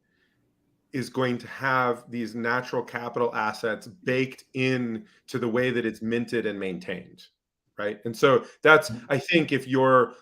is going to have these natural capital assets baked in to the way that it's minted and maintained, right? And so that's, I think, if you're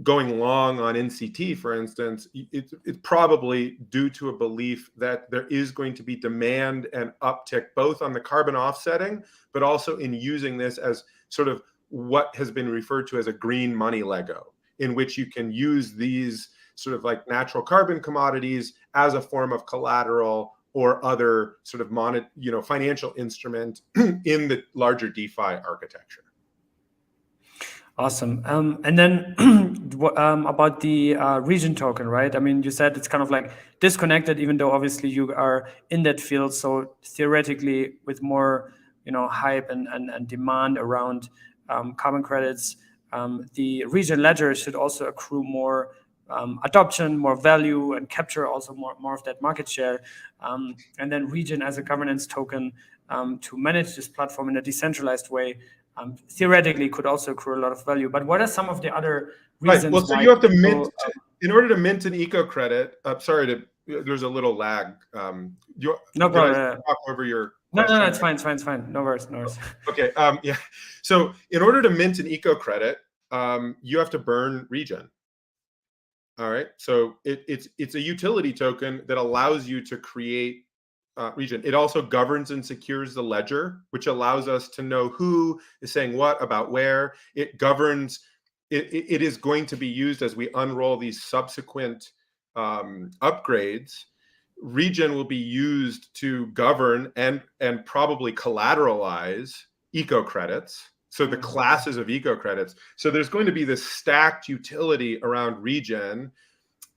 going long on NCT, for instance, it's probably due to a belief that there is going to be demand and uptick both on the carbon offsetting, but also in using this as sort of what has been referred to as a green money Lego, in which you can use these sort of like natural carbon commodities as a form of collateral or other sort of financial instrument in the larger DeFi architecture. Awesome. And then about the Regen token, right? I mean, you said it's kind of like disconnected, even though obviously you are in that field. So theoretically, with more hype and demand around carbon credits, the Regen ledger should also accrue more adoption, more value, and capture also more of that market share. And then Regen as a governance token to manage this platform in a decentralized way, theoretically could also accrue a lot of value. But what are some of the other reasons? Right. Well, so you have to mint, in order to mint an eco credit. There's a little lag. No problem. Talk over your question? No, it's fine. No worries. Okay. Yeah. So in order to mint an eco credit, you have to burn Regen. All right. So it's a utility token that allows you to create Regen. It also governs and secures the ledger, which allows us to know who is saying what about where. It governs. It is going to be used as we unroll these subsequent upgrades. Regen will be used to govern and probably collateralize eco credits. So the classes of eco credits. So there's going to be this stacked utility around Regen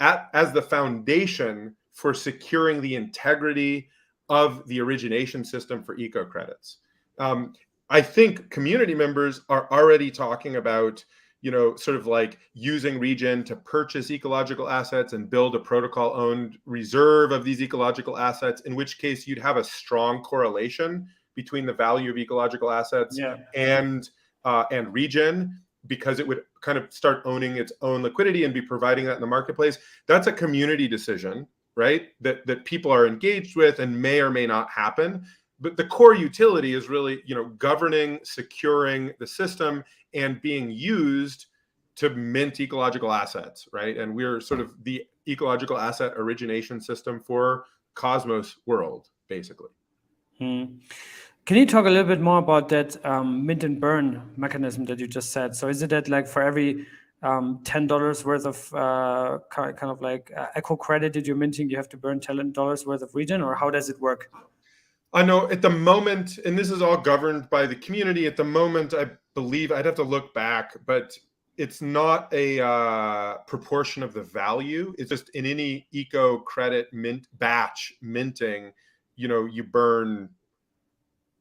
as the foundation for securing the integrity of the origination system for eco credits. I think community members are already talking about, sort of like using Regen to purchase ecological assets and build a protocol-owned reserve of these ecological assets, in which case you'd have a strong correlation between the value of ecological assets and Regen, because it would kind of start owning its own liquidity and be providing that in the marketplace. That's a community decision, right? That people are engaged with and may or may not happen. But the core utility is really, governing, securing the system and being used to mint ecological assets, right? And we're sort of the ecological asset origination system for Cosmos world, basically. Mm. Can you talk a little bit more about that mint and burn mechanism that you just said? So is it that like for every $10 worth of kind of like echo credit that you're minting, you have to burn $10 worth of Regen, or how does it work? I know at the moment, and this is all governed by the community, at the moment, I believe I'd have to look back, but it's not a proportion of the value. It's just in any eco credit mint batch minting, you burn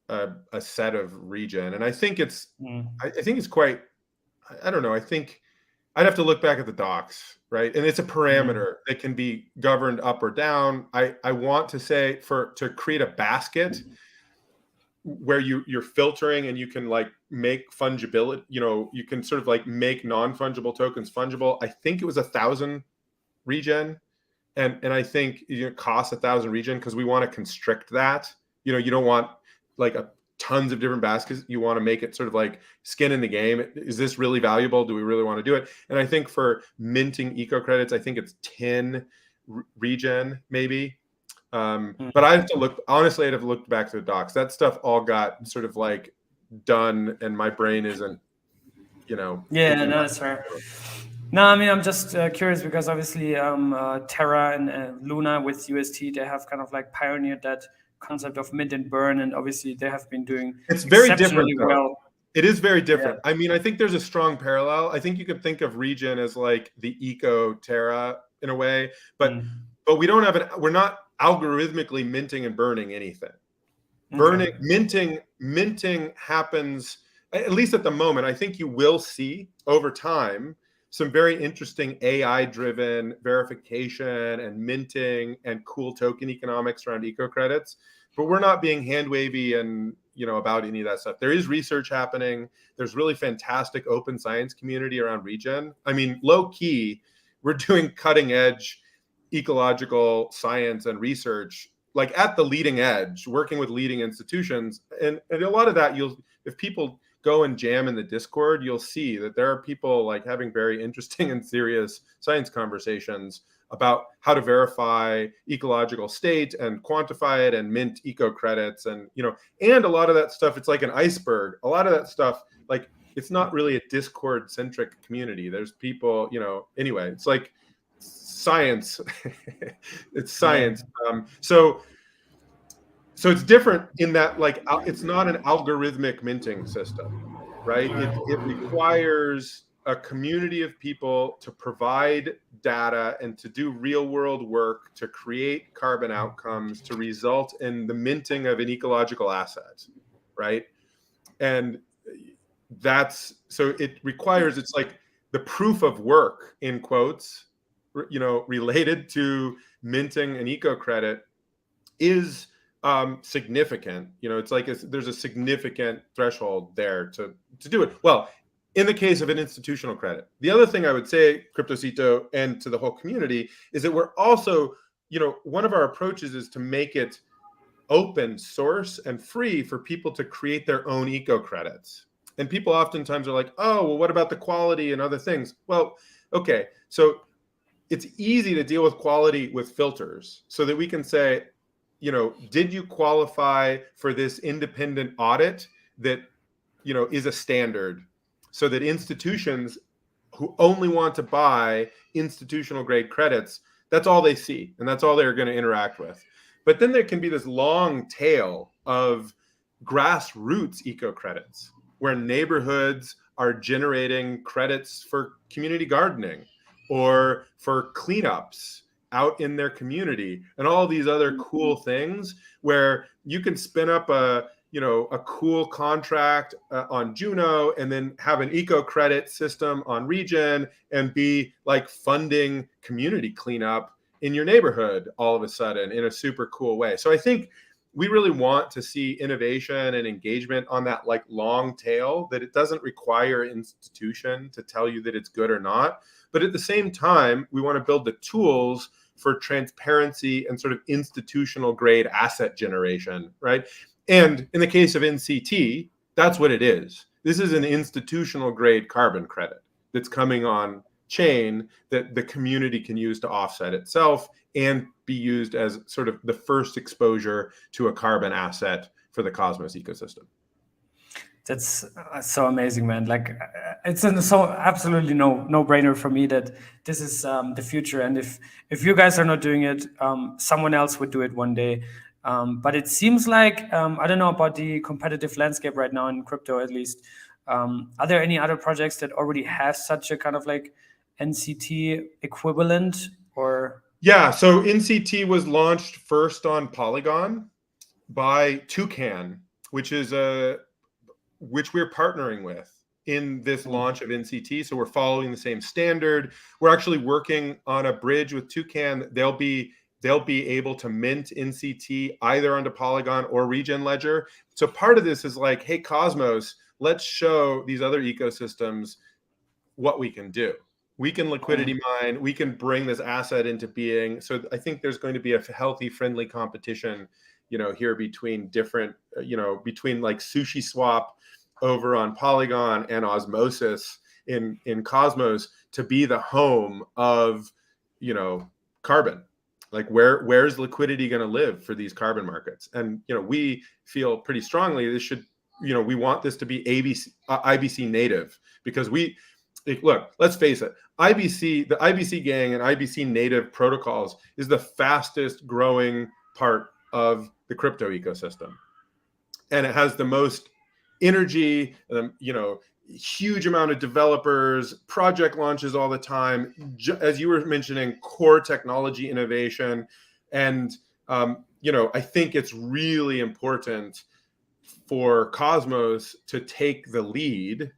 a set of Regen. And I think it's, I think it's quite, I don't know. I think I'd have to look back at the docs, right? And it's a parameter that can be governed up or down. I want to say to create a basket where you're filtering and you can like make fungibility, you can sort of like make non-fungible tokens fungible. I think it was 1,000 Regen. And I think it costs 1,000 Regen because we want to constrict that. You don't want like tons of different baskets. You want to make it sort of like skin in the game. Is this really valuable? Do we really want to do it? And I think for minting eco credits, I think it's 10 Regen maybe. But I have to look, honestly, I'd have looked back to the docs. That stuff all got sort of like done and my brain isn't, Yeah, no, that's fair. No, I mean, I'm just curious because obviously Terra and Luna with UST, they have kind of like pioneered that concept of mint and burn, and obviously they have been doing it's very different well. It is very different. Yeah. I mean, I think there's a strong parallel. I think you could think of Regen as like the eco Terra in a way, but we don't have we're not algorithmically minting and burning anything. Okay. Minting happens, at least at the moment. I think you will see over time some very interesting AI-driven verification and minting and cool token economics around eco credits, but we're not being hand-wavy and about any of that stuff. There is research happening. There's really fantastic open science community around Regen. I mean, low key, we're doing cutting edge ecological science and research, like at the leading edge, working with leading institutions. And a lot of that, if people go and jam in the Discord, you'll see that there are people like having very interesting and serious science conversations about how to verify ecological state and quantify it and mint eco credits. And, and a lot of that stuff, it's like an iceberg. A lot of that stuff, like, it's not really a Discord centric community. There's people, anyway, it's like science. It's science. So it's different in that, like, it's not an algorithmic minting system, right? It requires a community of people to provide data and to do real world work to create carbon outcomes to result in the minting of an ecological asset, right? And so it requires, it's like the proof of work, in quotes, related to minting an eco credit is significant. It's like there's a significant threshold there to do it. Well, in the case of an institutional credit. The other thing I would say, Cryptocito, and to the whole community, is that we're also, one of our approaches is to make it open source and free for people to create their own eco credits. And people oftentimes are like, oh, well, what about the quality and other things? Well, okay, so it's easy to deal with quality with filters so that we can say, did you qualify for this independent audit that, is a standard, so that institutions who only want to buy institutional grade credits, that's all they see and that's all they're going to interact with. But then there can be this long tail of grassroots eco credits where neighborhoods are generating credits for community gardening or for cleanups out in their community and all these other cool things where you can spin up a cool contract on Juno and then have an eco credit system on Regen and be like funding community cleanup in your neighborhood all of a sudden in a super cool way. So I think we really want to see innovation and engagement on that like long tail, that it doesn't require an institution to tell you that it's good or not. But at the same time, we want to build the tools for transparency and sort of institutional grade asset generation, right? And in the case of NCT, that's what it is. This is an institutional grade carbon credit that's coming on chain that the community can use to offset itself and be used as sort of the first exposure to a carbon asset for the Cosmos ecosystem. That's so amazing, man. Like it's so absolutely no brainer for me that this is the future. And if you guys are not doing it, someone else would do it one day. But it seems like, I don't know about the competitive landscape right now in crypto, at least. Are there any other projects that already have such a kind of like NCT equivalent or? Yeah, so NCT was launched first on Polygon by Toucan, which we're partnering with in this launch of NCT. So we're following the same standard. We're actually working on a bridge with Toucan. They'll be able to mint NCT either onto Polygon or Regen Ledger. So part of this is like, hey, Cosmos, let's show these other ecosystems what we can do. We can liquidity mine. We can bring this asset into being. So I think there's going to be a healthy, friendly competition, here between different, between like Sushi Swap over on Polygon and Osmosis in Cosmos to be the home of, carbon. Like where's liquidity going to live for these carbon markets? And, we feel pretty strongly this should, we want this to be IBC native, because look, let's face it, the IBC gang and IBC native protocols is the fastest growing part of the crypto ecosystem. And it has the most energy, huge amount of developers, project launches all the time, as you were mentioning, core technology innovation. And, I think it's really important for Cosmos to take the lead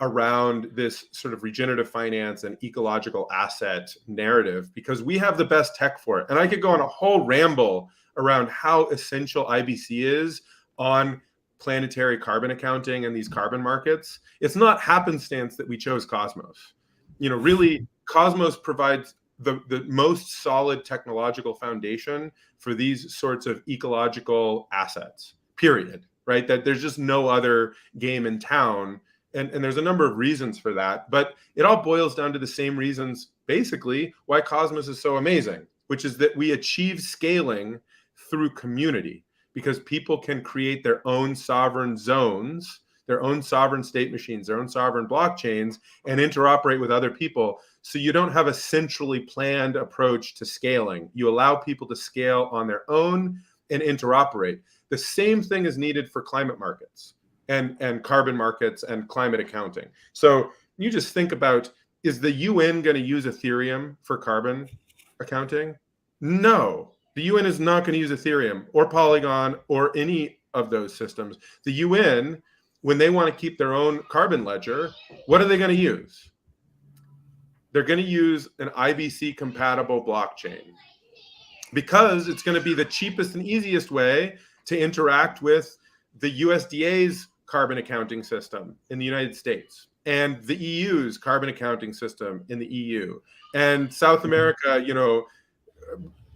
around this sort of regenerative finance and ecological asset narrative, because we have the best tech for it. And I could go on a whole ramble around how essential IBC is on planetary carbon accounting and these carbon markets. It's not happenstance that we chose Cosmos. Really, Cosmos provides the most solid technological foundation for these sorts of ecological assets, period, right? That there's just no other game in town. And there's a number of reasons for that, but it all boils down to the same reasons, basically, why Cosmos is so amazing, which is that we achieve scaling through community, because people can create their own sovereign zones, their own sovereign state machines, their own sovereign blockchains, and interoperate with other people. So you don't have a centrally planned approach to scaling. You allow people to scale on their own and interoperate. The same thing is needed for climate markets and carbon markets and climate accounting. So you just think about, is the UN going to use Ethereum for carbon accounting? No, the UN is not going to use Ethereum or Polygon or any of those systems. The UN, when they want to keep their own carbon ledger, what are they going to use? They're going to use an IBC compatible blockchain, because it's going to be the cheapest and easiest way to interact with the USDA's carbon accounting system in the United States, and the EU's carbon accounting system in the EU, and South America,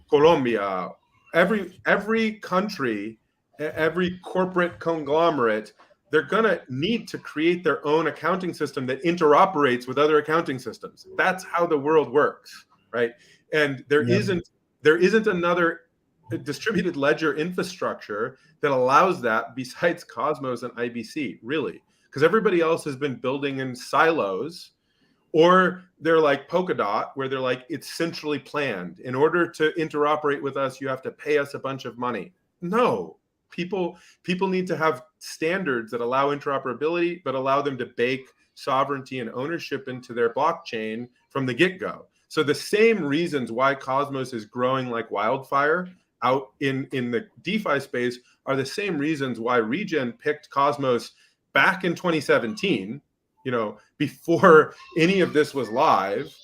Colombia, every country, every corporate conglomerate, they're going to need to create their own accounting system that interoperates with other accounting systems. That's how the world works, right? And there isn't another distributed ledger infrastructure that allows that besides Cosmos and IBC, really, because everybody else has been building in silos, or they're like Polkadot, where they're like, it's centrally planned. In order to interoperate with us, you have to pay us a bunch of money. No, people need to have standards that allow interoperability, but allow them to bake sovereignty and ownership into their blockchain from the get-go. So the same reasons why Cosmos is growing like wildfire out in the DeFi space are the same reasons why Regen picked Cosmos back in 2017, before any of this was live.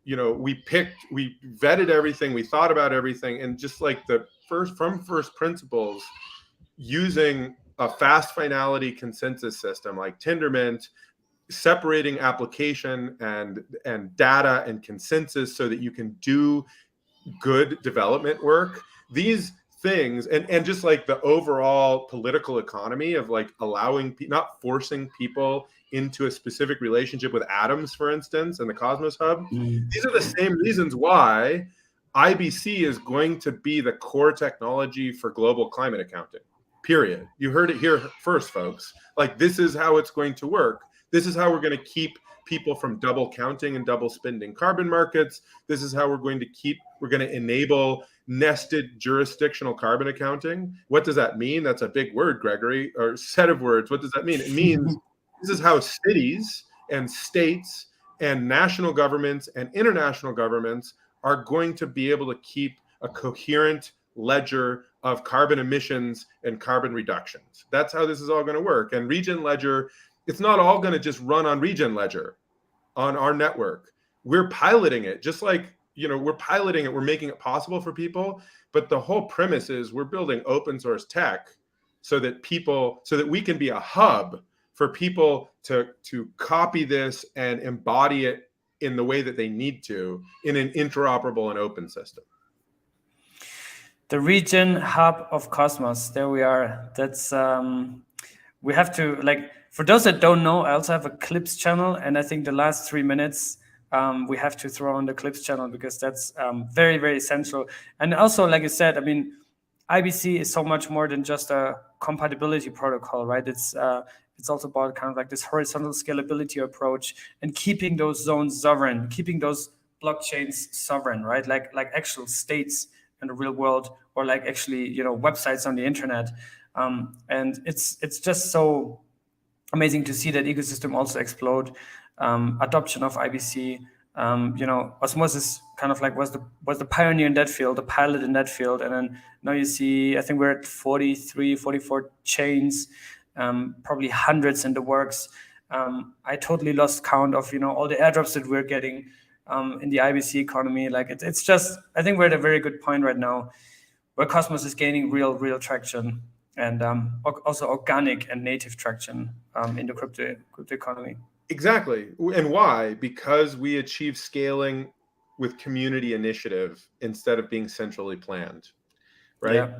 We vetted everything, we thought about everything, and just like from first principles, using a fast finality consensus system like Tendermint, separating application and data and consensus so that you can do good development work. These things, and just like the overall political economy of like allowing, not forcing people into a specific relationship with atoms, for instance, and the Cosmos Hub. These are the same reasons why IBC is going to be the core technology for global climate accounting, period. You heard it here first, folks. Like, this is how it's going to work. This is how we're going to keep people from double counting and double spending carbon markets. This is how we're going to enable nested jurisdictional carbon accounting. What does that mean? That's a big word, Gregory, or set of words. What does that mean? It means this is how cities and states and national governments and international governments are going to be able to keep a coherent ledger of carbon emissions and carbon reductions. That's how this is all going to work. And Regen Ledger, it's not all going to just run on Regen Ledger on our network. We're piloting it, just like, we're piloting it, we're making it possible for people. But the whole premise is we're building open source tech so that we can be a hub for people to copy this and embody it in the way that they need to in an interoperable and open system. The Regen hub of Cosmos. There we are. That's we have to, like, for those that don't know, I also have a clips channel, and I think the last 3 minutes we have to throw on the clips channel because that's very, very essential. And also, like you said, I mean, IBC is so much more than just a compatibility protocol, right? It's also about kind of like this horizontal scalability approach and keeping those zones sovereign, keeping those blockchains sovereign, right? Like actual states in the real world, or like actually, websites on the internet. And it's just so amazing to see that ecosystem also explode. Adoption of IBC, Osmosis kind of like was the pioneer in that field, the pilot in that field. And then now you see, I think we're at 43, 44 chains, probably hundreds in the works. I totally lost count of, all the airdrops that we're getting in the IBC economy. Like it's just, I think we're at a very good point right now where Cosmos is gaining real traction, and also organic and native traction in the crypto economy. Exactly. And why? Because we achieve scaling with community initiative instead of being centrally planned, right?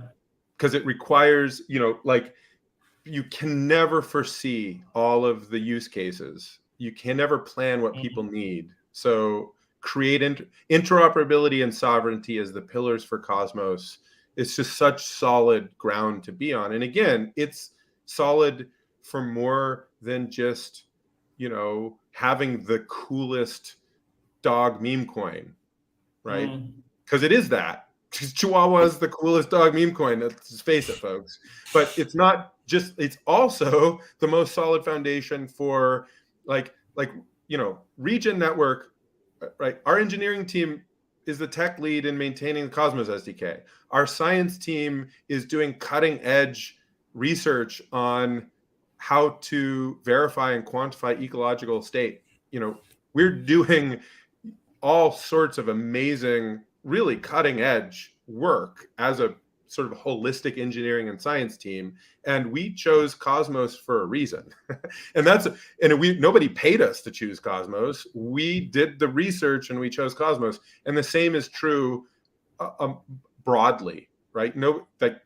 Because it requires, you can never foresee all of the use cases. You can never plan what people need. So create interoperability and sovereignty as the pillars for Cosmos. It's just such solid ground to be on. And again, it's solid for more than just, having the coolest dog meme coin, right? Because it is that. Chihuahua is the coolest dog meme coin. Let's face it, folks. But it's not just, it's also the most solid foundation for Regen Network, right? Our engineering team is the tech lead in maintaining the Cosmos SDK. Our science team is doing cutting edge research on how to verify and quantify ecological state. We're doing all sorts of amazing, really cutting edge work as a sort of holistic engineering and science team. And we chose Cosmos for a reason. Nobody paid us to choose Cosmos. We did the research and we chose Cosmos. And the same is true broadly, right?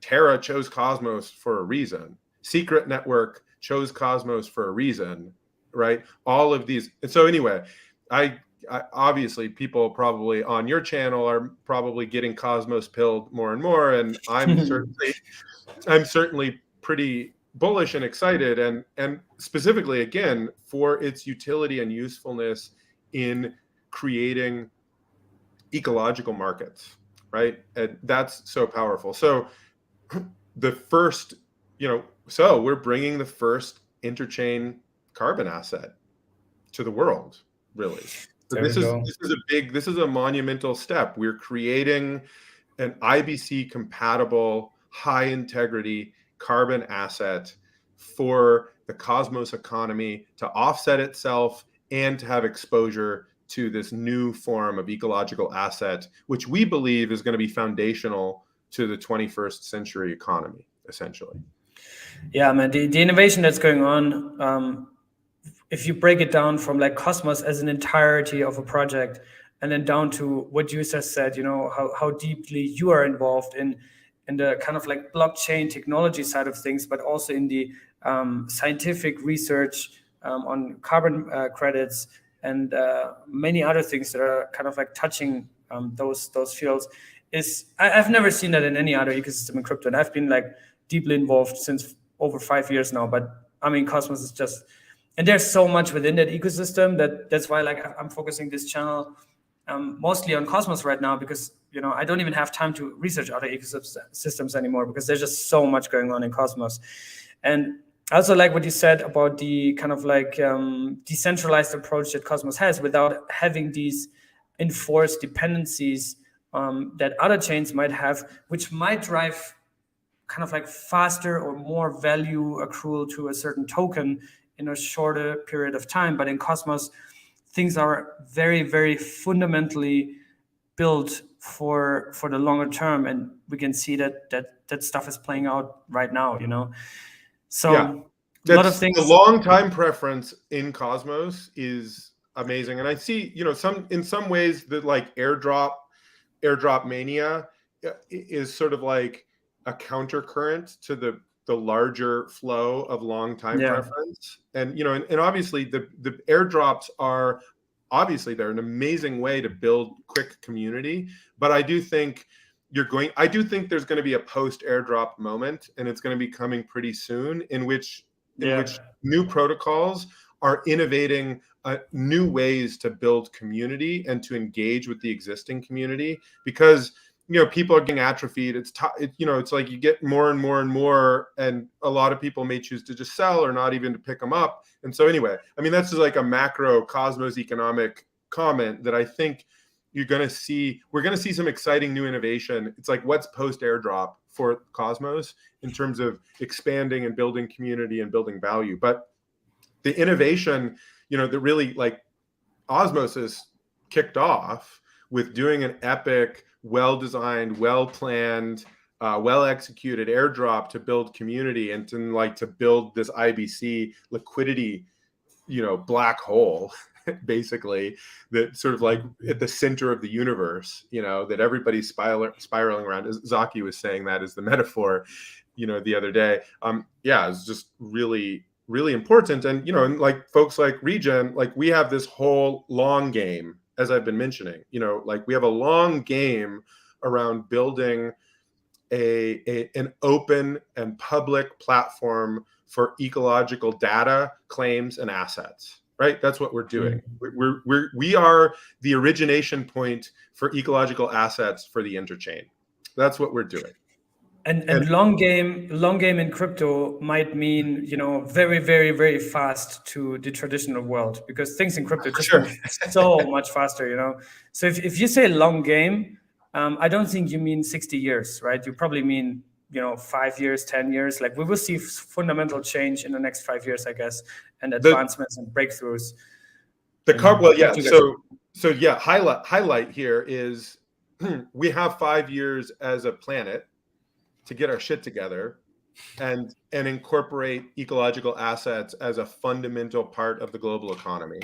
Terra chose Cosmos for a reason. Secret Network chose Cosmos for a reason, right? All of these. And so anyway, I obviously people probably on your channel are probably getting Cosmos pilled more and more, and I'm certainly pretty bullish and excited, and specifically again for its utility and usefulness in creating ecological markets, right? And that's so powerful. So the first, so we're bringing the first interchain carbon asset to the world, really. So this is a monumental step. We're creating an IBC compatible, high integrity carbon asset for the Cosmos economy to offset itself and to have exposure to this new form of ecological asset, which we believe is going to be foundational to the 21st century economy, essentially. Yeah, man, the innovation that's going on, if you break it down from like Cosmos as an entirety of a project, and then down to what you just said, how deeply you are involved in the kind of like blockchain technology side of things, but also in the scientific research on carbon credits and many other things that are kind of like touching those fields is I've never seen that in any other ecosystem in crypto, and I've been like deeply involved since over 5 years now. But I mean, Cosmos is just, and there's so much within that ecosystem that's why like I'm focusing this channel mostly on Cosmos right now, because I don't even have time to research other ecosystems anymore, because there's just so much going on in Cosmos. And I also like what you said about the kind of like decentralized approach that Cosmos has, without having these enforced dependencies that other chains might have, which might drive kind of like faster or more value accrual to a certain token in a shorter period of time. But in Cosmos, things are very, very fundamentally built for the longer term, and we can see that stuff is playing out right now. So Yeah, a lot of things. The long time preference in Cosmos is amazing, and I see in some ways that like airdrop mania is sort of like a countercurrent to the larger flow of long time preference. And and obviously the airdrops are they're an amazing way to build quick community, but I do think there's going to be a post airdrop moment, and it's going to be coming pretty soon, in which new protocols are innovating new ways to build community and to engage with the existing community, because people are getting atrophied. It's like you get more and more and more, and a lot of people may choose to just sell or not even to pick them up. And so anyway, I mean, that's just like a macro Cosmos economic comment that I think we're going to see some exciting new innovation. It's like, what's post airdrop for Cosmos in terms of expanding and building community and building value. But the innovation, that really like Osmosis kicked off with doing an epic, well-designed, well-planned, well-executed airdrop to build community and to build this IBC liquidity, black hole, basically, that sort of like at the center of the universe, that everybody's spiraling around. As Zaki was saying, that is the metaphor, the other day. It's just really, really important. And, and like folks like Regen, like we have this whole long game, as I've been mentioning, like we have a long game around building an open and public platform for ecological data, claims, and assets, right? That's what we're doing. We are the origination point for ecological assets for the interchain. That's what we're doing. And long game in crypto might mean, very, very, very fast to the traditional world, because things in crypto just move so much faster, So if you say long game, I don't think you mean 60 years, right? You probably mean, 5 years, 10 years. Like we will see fundamental change in the next 5 years, I guess, and advancements and breakthroughs. Highlight here is we have 5 years as a planet to get our shit together and incorporate ecological assets as a fundamental part of the global economy.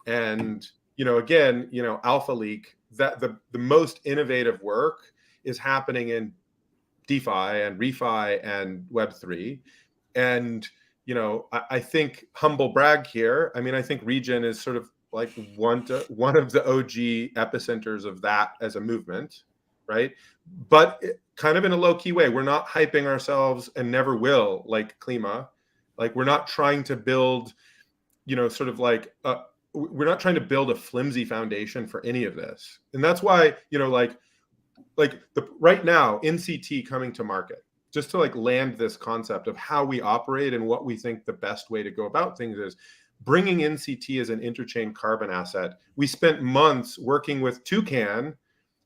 And, again, Alpha Leak, that the most innovative work is happening in DeFi and ReFi and Web3. And, I think, humble brag here, I mean, I think Regen is sort of like one of the OG epicenters of that as a movement, right? But kind of in a low-key way. We're not hyping ourselves, and never will, like Klima. Like we're not trying to build, sort of like we're not trying to build a flimsy foundation for any of this. And that's why, right now, NCT coming to market, just to like land this concept of how we operate and what we think the best way to go about things is, bringing NCT as an interchain carbon asset. We spent months working with Toucan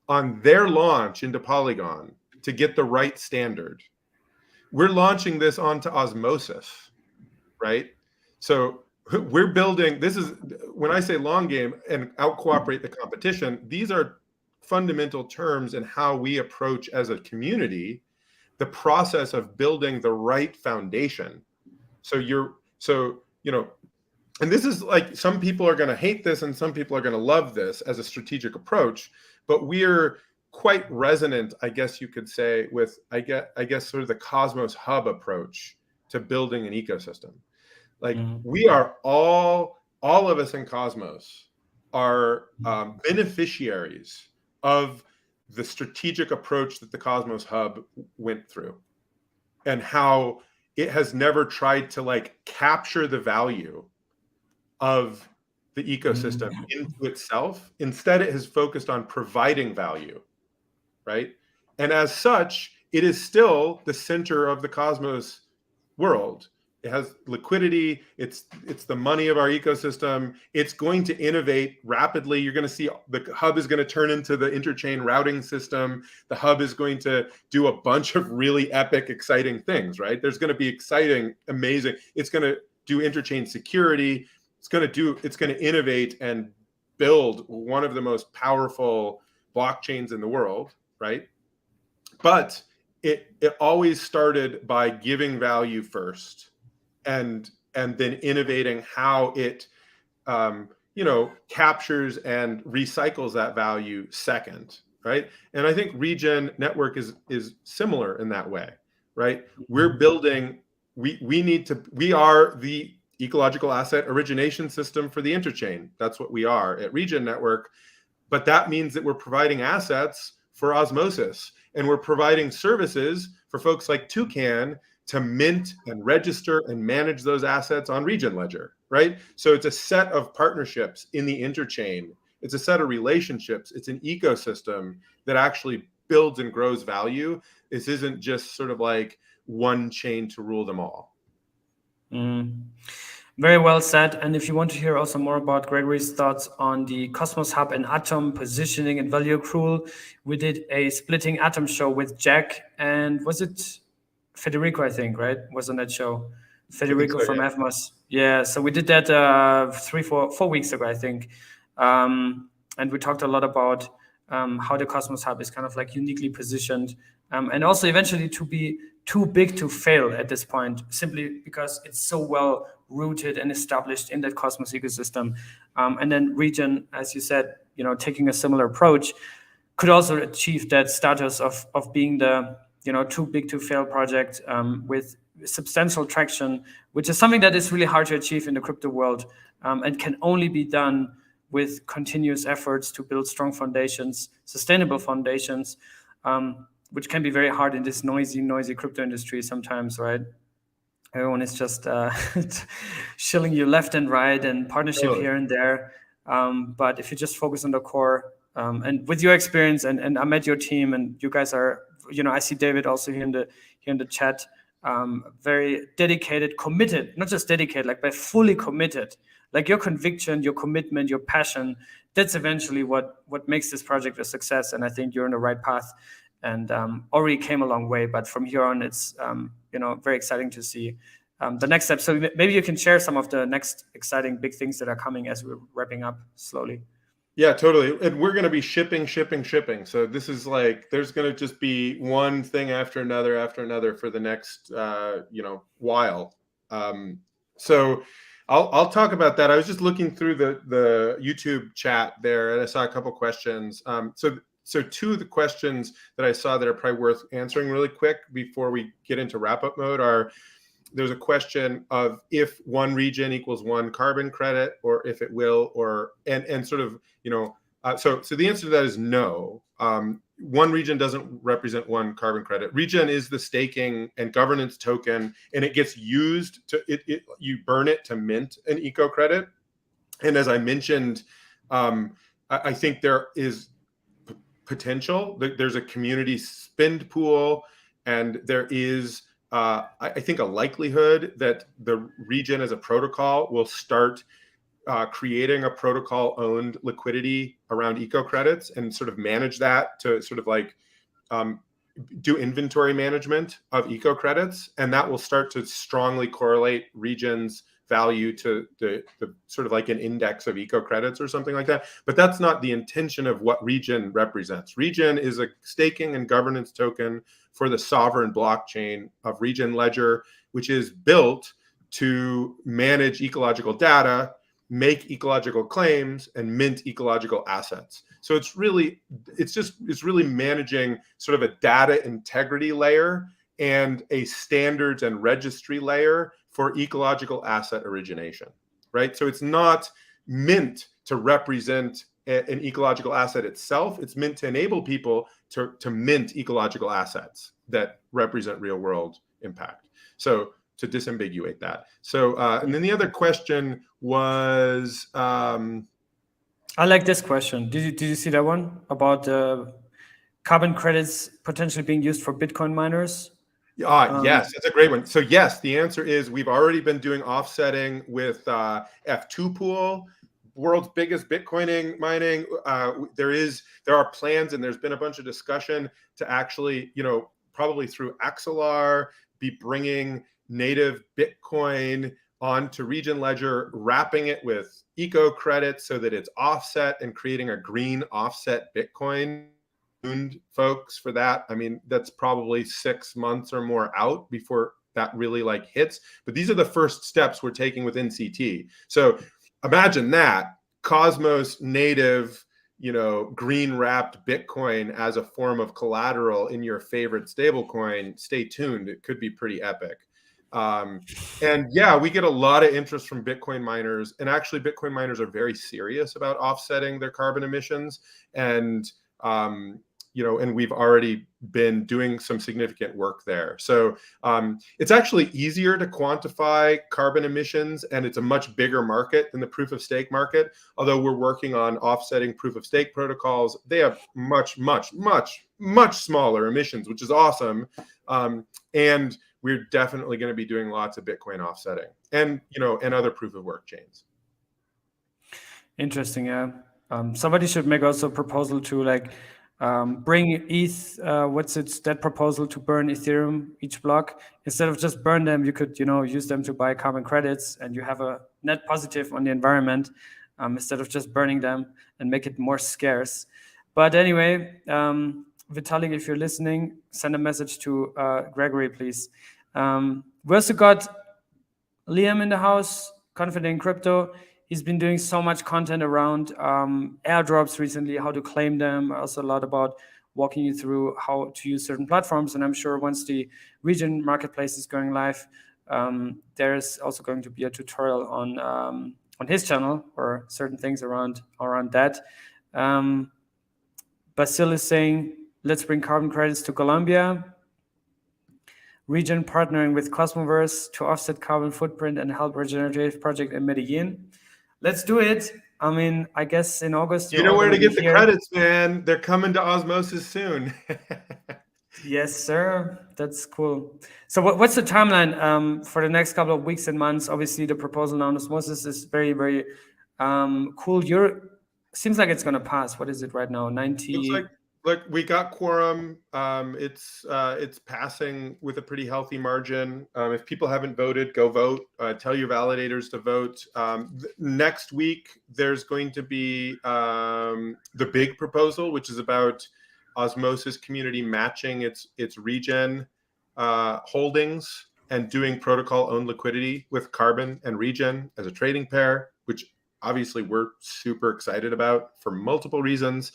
on their launch into Polygon to get the right standard. We're launching this onto Osmosis, right? So we're building, this is, when I say long game and out cooperate the competition, these are fundamental terms in how we approach as a community the process of building the right foundation. And this is like, some people are going to hate this and some people are going to love this as a strategic approach, but we're quite resonant, I guess you could say, with I guess sort of the Cosmos hub approach to building an ecosystem. Like we are all of us in Cosmos are beneficiaries of the strategic approach that the Cosmos Hub went through, and how it has never tried to like capture the value of the ecosystem into itself. Instead, it has focused on providing value, right? And as such, it is still the center of the Cosmos world. It has liquidity. It's the money of our ecosystem. It's going to innovate rapidly. You're going to see the hub is going to turn into the interchain routing system. The hub is going to do a bunch of really epic, exciting things, right? There's going to be exciting, amazing. It's going to do interchain security. It's going to innovate and build one of the most powerful blockchains in the world, right? But it always started by giving value first, and then innovating how it captures and recycles that value second, right? And I think Regen network is similar in that way, right? We're building, we are the ecological asset origination system for the interchain. That's what we are at Regen network. But that means that we're providing assets for Osmosis, and we're providing services for folks like Toucan to mint and register and manage those assets on Regen Ledger, right? So it's a set of partnerships in the interchain. It's a set of relationships. It's an ecosystem that actually builds and grows value. This isn't just sort of like one chain to rule them all. Very well said. And if you want to hear also more about Gregory's thoughts on the Cosmos Hub and Atom positioning and value accrual, we did a splitting Atom show with Jack, and was it Federico, I think, right? Was on that show. Federico from Evmos. Yeah, so we did that 4 weeks ago, I think. And we talked a lot about how the Cosmos Hub is kind of like uniquely positioned, and also eventually to be too big to fail at this point, simply because it's so well rooted and established in that Cosmos ecosystem. And then Regen, as you said, taking a similar approach, could also achieve that status of being the too big to fail project with substantial traction, which is something that is really hard to achieve in the crypto world, and can only be done with continuous efforts to build strong foundations, sustainable foundations, which can be very hard in this noisy crypto industry sometimes, right? Everyone is just shilling you left and right and partnership here and there. But if you just focus on the core, and with your experience, and I met your team, and you guys are, I see David also here in the chat, very dedicated, committed, not just dedicated, but fully committed. Like your conviction, your commitment, your passion, that's eventually what makes this project a success. And I think you're on the right path, and already came a long way. But from here on, it's very exciting to see the next step. So maybe you can share some of the next exciting big things that are coming as we're wrapping up slowly. Yeah, totally. And we're going to be shipping. So this is like, there's going to just be one thing after another for the next, while. So I'll talk about that. I was just looking through the YouTube chat there, and I saw a couple questions. So two of the questions that I saw that are probably worth answering really quick before we get into wrap-up mode are, there's a question of if one region equals one carbon credit, or if it will, and sort of, so the answer to that is no. One region doesn't represent one carbon credit. Regen is the staking and governance token, and it gets used you burn it to mint an eco credit. And as I mentioned, I think there is potential. There's a community spend pool, and there is I think a likelihood that the Regen as a protocol will start creating a protocol-owned liquidity around eco credits and sort of manage that to sort of like do inventory management of eco credits, and that will start to strongly correlate Regen's value to the sort of like an index of eco credits or something like that. But that's not the intention of what Regen represents. Regen is a staking and governance token for the sovereign blockchain of Regen Ledger, which is built to manage ecological data, make ecological claims, and mint ecological assets. So it's really managing sort of a data integrity layer and a standards and registry layer for ecological asset origination, right? So it's not meant to represent an ecological asset itself. It's meant to enable people to mint ecological assets that represent real world impact. So to disambiguate that. So, and then the other question was, I like this question. Did you see that one about carbon credits potentially being used for Bitcoin miners? Yes, that's a great one. So yes, the answer is we've already been doing offsetting with F2 Pool, world's biggest Bitcoin mining. There are plans, and there's been a bunch of discussion to actually, probably through Axelar, be bringing native Bitcoin onto Regen Ledger, wrapping it with eco credits so that it's offset and creating a green offset Bitcoin. Folks, for that, I mean, that's probably 6 months or more out before that really hits. But these are the first steps we're taking with NCT. So imagine that Cosmos native, green wrapped Bitcoin as a form of collateral in your favorite stablecoin. Stay tuned. It could be pretty epic. And yeah, we get a lot of interest from Bitcoin miners, and actually Bitcoin miners are very serious about offsetting their carbon emissions. And, and we've already been doing some significant work there. So it's actually easier to quantify carbon emissions, and it's a much bigger market than the proof of stake market. Although we're working on offsetting proof of stake protocols, they have much, much, much, much smaller emissions, which is awesome. And we're definitely going to be doing lots of Bitcoin offsetting and, and other proof of work chains. Interesting. Yeah. Somebody should make also a proposal to bring ETH, that proposal to burn Ethereum each block. Instead of just burn them, you could, use them to buy carbon credits, and you have a net positive on the environment instead of just burning them and make it more scarce. But anyway, Vitalik, if you're listening, send a message to Gregory, please. We also got Liam in the house, Confident in Crypto. He's been doing so much content around airdrops recently, how to claim them, also a lot about walking you through how to use certain platforms. And I'm sure once the Regen marketplace is going live, there's also going to be a tutorial on his channel or certain things around that. Basil is saying, let's bring carbon credits to Colombia. Regen partnering with Cosmoverse to offset carbon footprint and help regenerative project in Medellin. Let's do it. I mean, I guess in August. You know where to get the credits, man. They're coming to Osmosis soon. Yes, sir. That's cool. So what's the timeline for the next couple of weeks and months? Obviously, the proposal on Osmosis is very, very cool. Seems like it's going to pass. What is it right now? 90. Look, we got quorum. It's passing with a pretty healthy margin. If people haven't voted, go vote. Tell your validators to vote. Next week, there's going to be the big proposal, which is about Osmosis community matching its Regen holdings and doing protocol-owned liquidity with Carbon and Regen as a trading pair, which obviously we're super excited about for multiple reasons.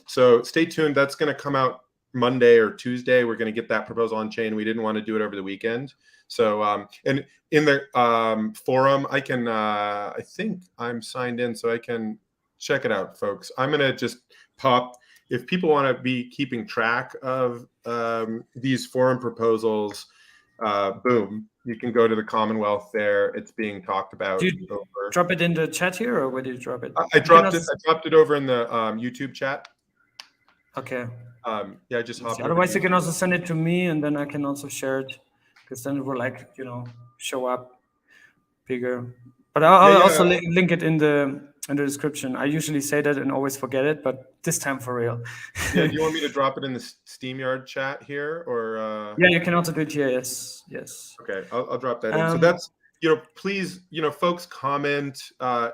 So stay tuned. That's going to come out Monday or Tuesday. We're going to get that proposal on chain. We didn't want to do it over the weekend. So, and in the forum, I can, I think I'm signed in, so I can check it out, folks. I'm going to just pop, if people want to be keeping track of these forum proposals, boom, you can go to the Commonwealth there. It's being talked about. Did you drop it in the chat here, or where did you drop it? I dropped it over in the YouTube chat. Okay. Yeah, I just hopped. Otherwise, you can also send it to me, and then I can also share it, because then it will show up bigger. But I'll also link it in the description. I usually say that and always forget it, but this time for real. Yeah, do you want me to drop it in the SteamYard chat here, or? Yeah, you can also do it here. Yes. Okay, I'll drop that in. So that's, please, folks, comment.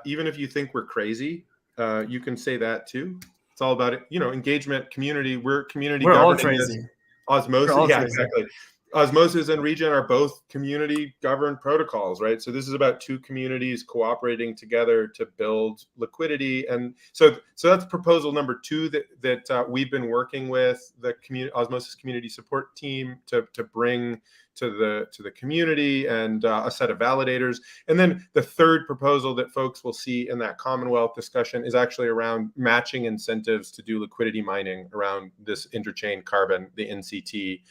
Even if you think we're crazy, you can say that too. It's all about it, engagement, community. We're community. We're all crazy. Osmosis. Yeah, exactly. Osmosis and Regen are both community governed protocols, right? So this is about two communities cooperating together to build liquidity, and so that's proposal number 2 that we've been working with the Osmosis community support team to bring to the community, and a set of validators. And then the third proposal that folks will see in that Commonwealth discussion is actually around matching incentives to do liquidity mining around this interchain carbon, the NCT.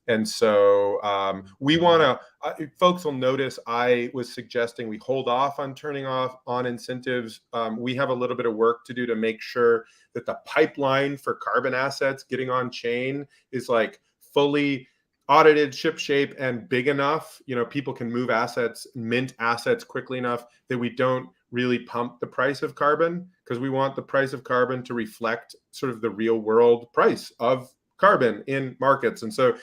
And so we want to, folks will notice I was suggesting we hold off on turning off on incentives. We have a little bit of work to do to make sure that the pipeline for carbon assets getting on chain is like fully audited, ship shape, and big enough. People can move assets, mint assets quickly enough that we don't really pump the price of carbon, because we want the price of carbon to reflect sort of the real world price of carbon in markets. And so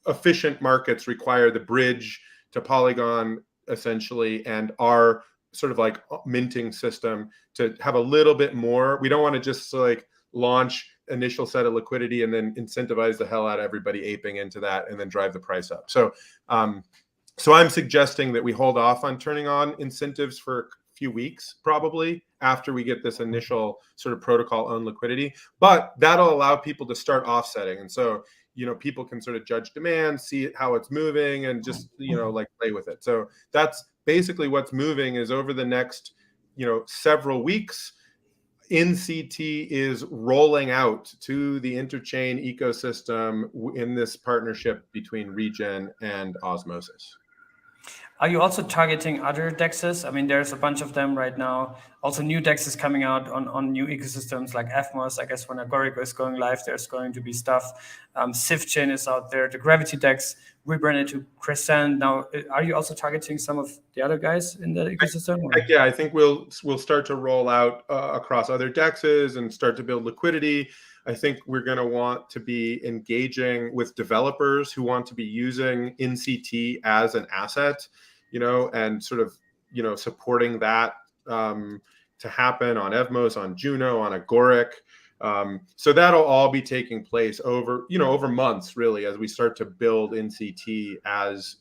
efficient markets require the bridge to Polygon, essentially, and our sort of like minting system to have a little bit more. We don't want to just like launch initial set of liquidity and then incentivize the hell out of everybody aping into that and then drive the price up. So I'm suggesting that we hold off on turning on incentives for a few weeks, probably after we get this initial sort of protocol on liquidity, but that'll allow people to start offsetting. And so people can sort of judge demand, see how it's moving, and just like play with it. So that's basically what's moving. Is over the next several weeks, NCT is rolling out to the interchain ecosystem in this partnership between Regen and Osmosis. Are you also targeting other DEXs? I mean, there's a bunch of them right now. Also, new DEXs coming out on new ecosystems like FMOS. I guess when Agoric is going live, there's going to be stuff. SIFT is out there. The Gravity DEX rebranded to Crescent. Now, are you also targeting some of the other guys in the ecosystem? Yeah, I think we'll start to roll out across other DEXs and start to build liquidity. I think we're going to want to be engaging with developers who want to be using NCT as an asset, and sort of, supporting that to happen on Evmos, on Juno, on Agoric. So that'll all be taking place over months, really, as we start to build NCT as,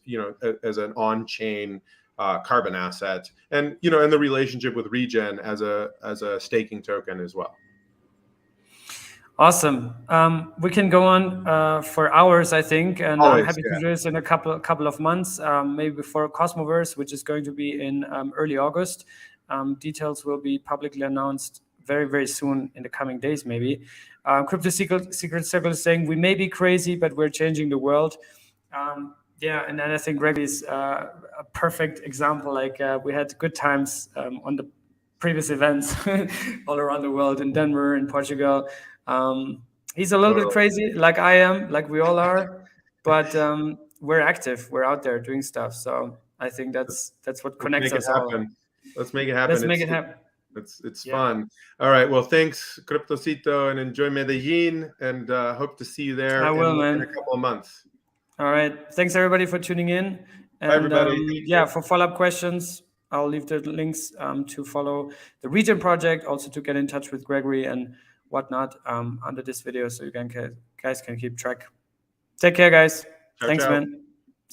as an on-chain carbon asset, and, and the relationship with Regen as a staking token as well. Awesome. We can go on for hours, I think, and I'm happy to do this in a couple of months, maybe before Cosmoverse, which is going to be in early August. Details will be publicly announced very, very soon in the coming days, maybe. Crypto Secret Circle is saying we may be crazy, but we're changing the world. Yeah, and then I think Gregory is a perfect example. Like we had good times on the previous events all around the world, in Denver, in Portugal. He's a little bit crazy, like I am, like we all are, but we're active. We're out there doing stuff. So I think that's what connects us all. Let's make it happen. Let's make it happen. It's fun. All right. Well, thanks, Cryptocito, and enjoy Medellin, and hope to see you there in a couple of months. All right. Thanks, everybody, for tuning in. And, bye, everybody. For follow-up questions, I'll leave the links to follow the Regen project, also to get in touch with Gregory and whatnot under this video, so you guys can keep track. Take care, guys. Thanks, man.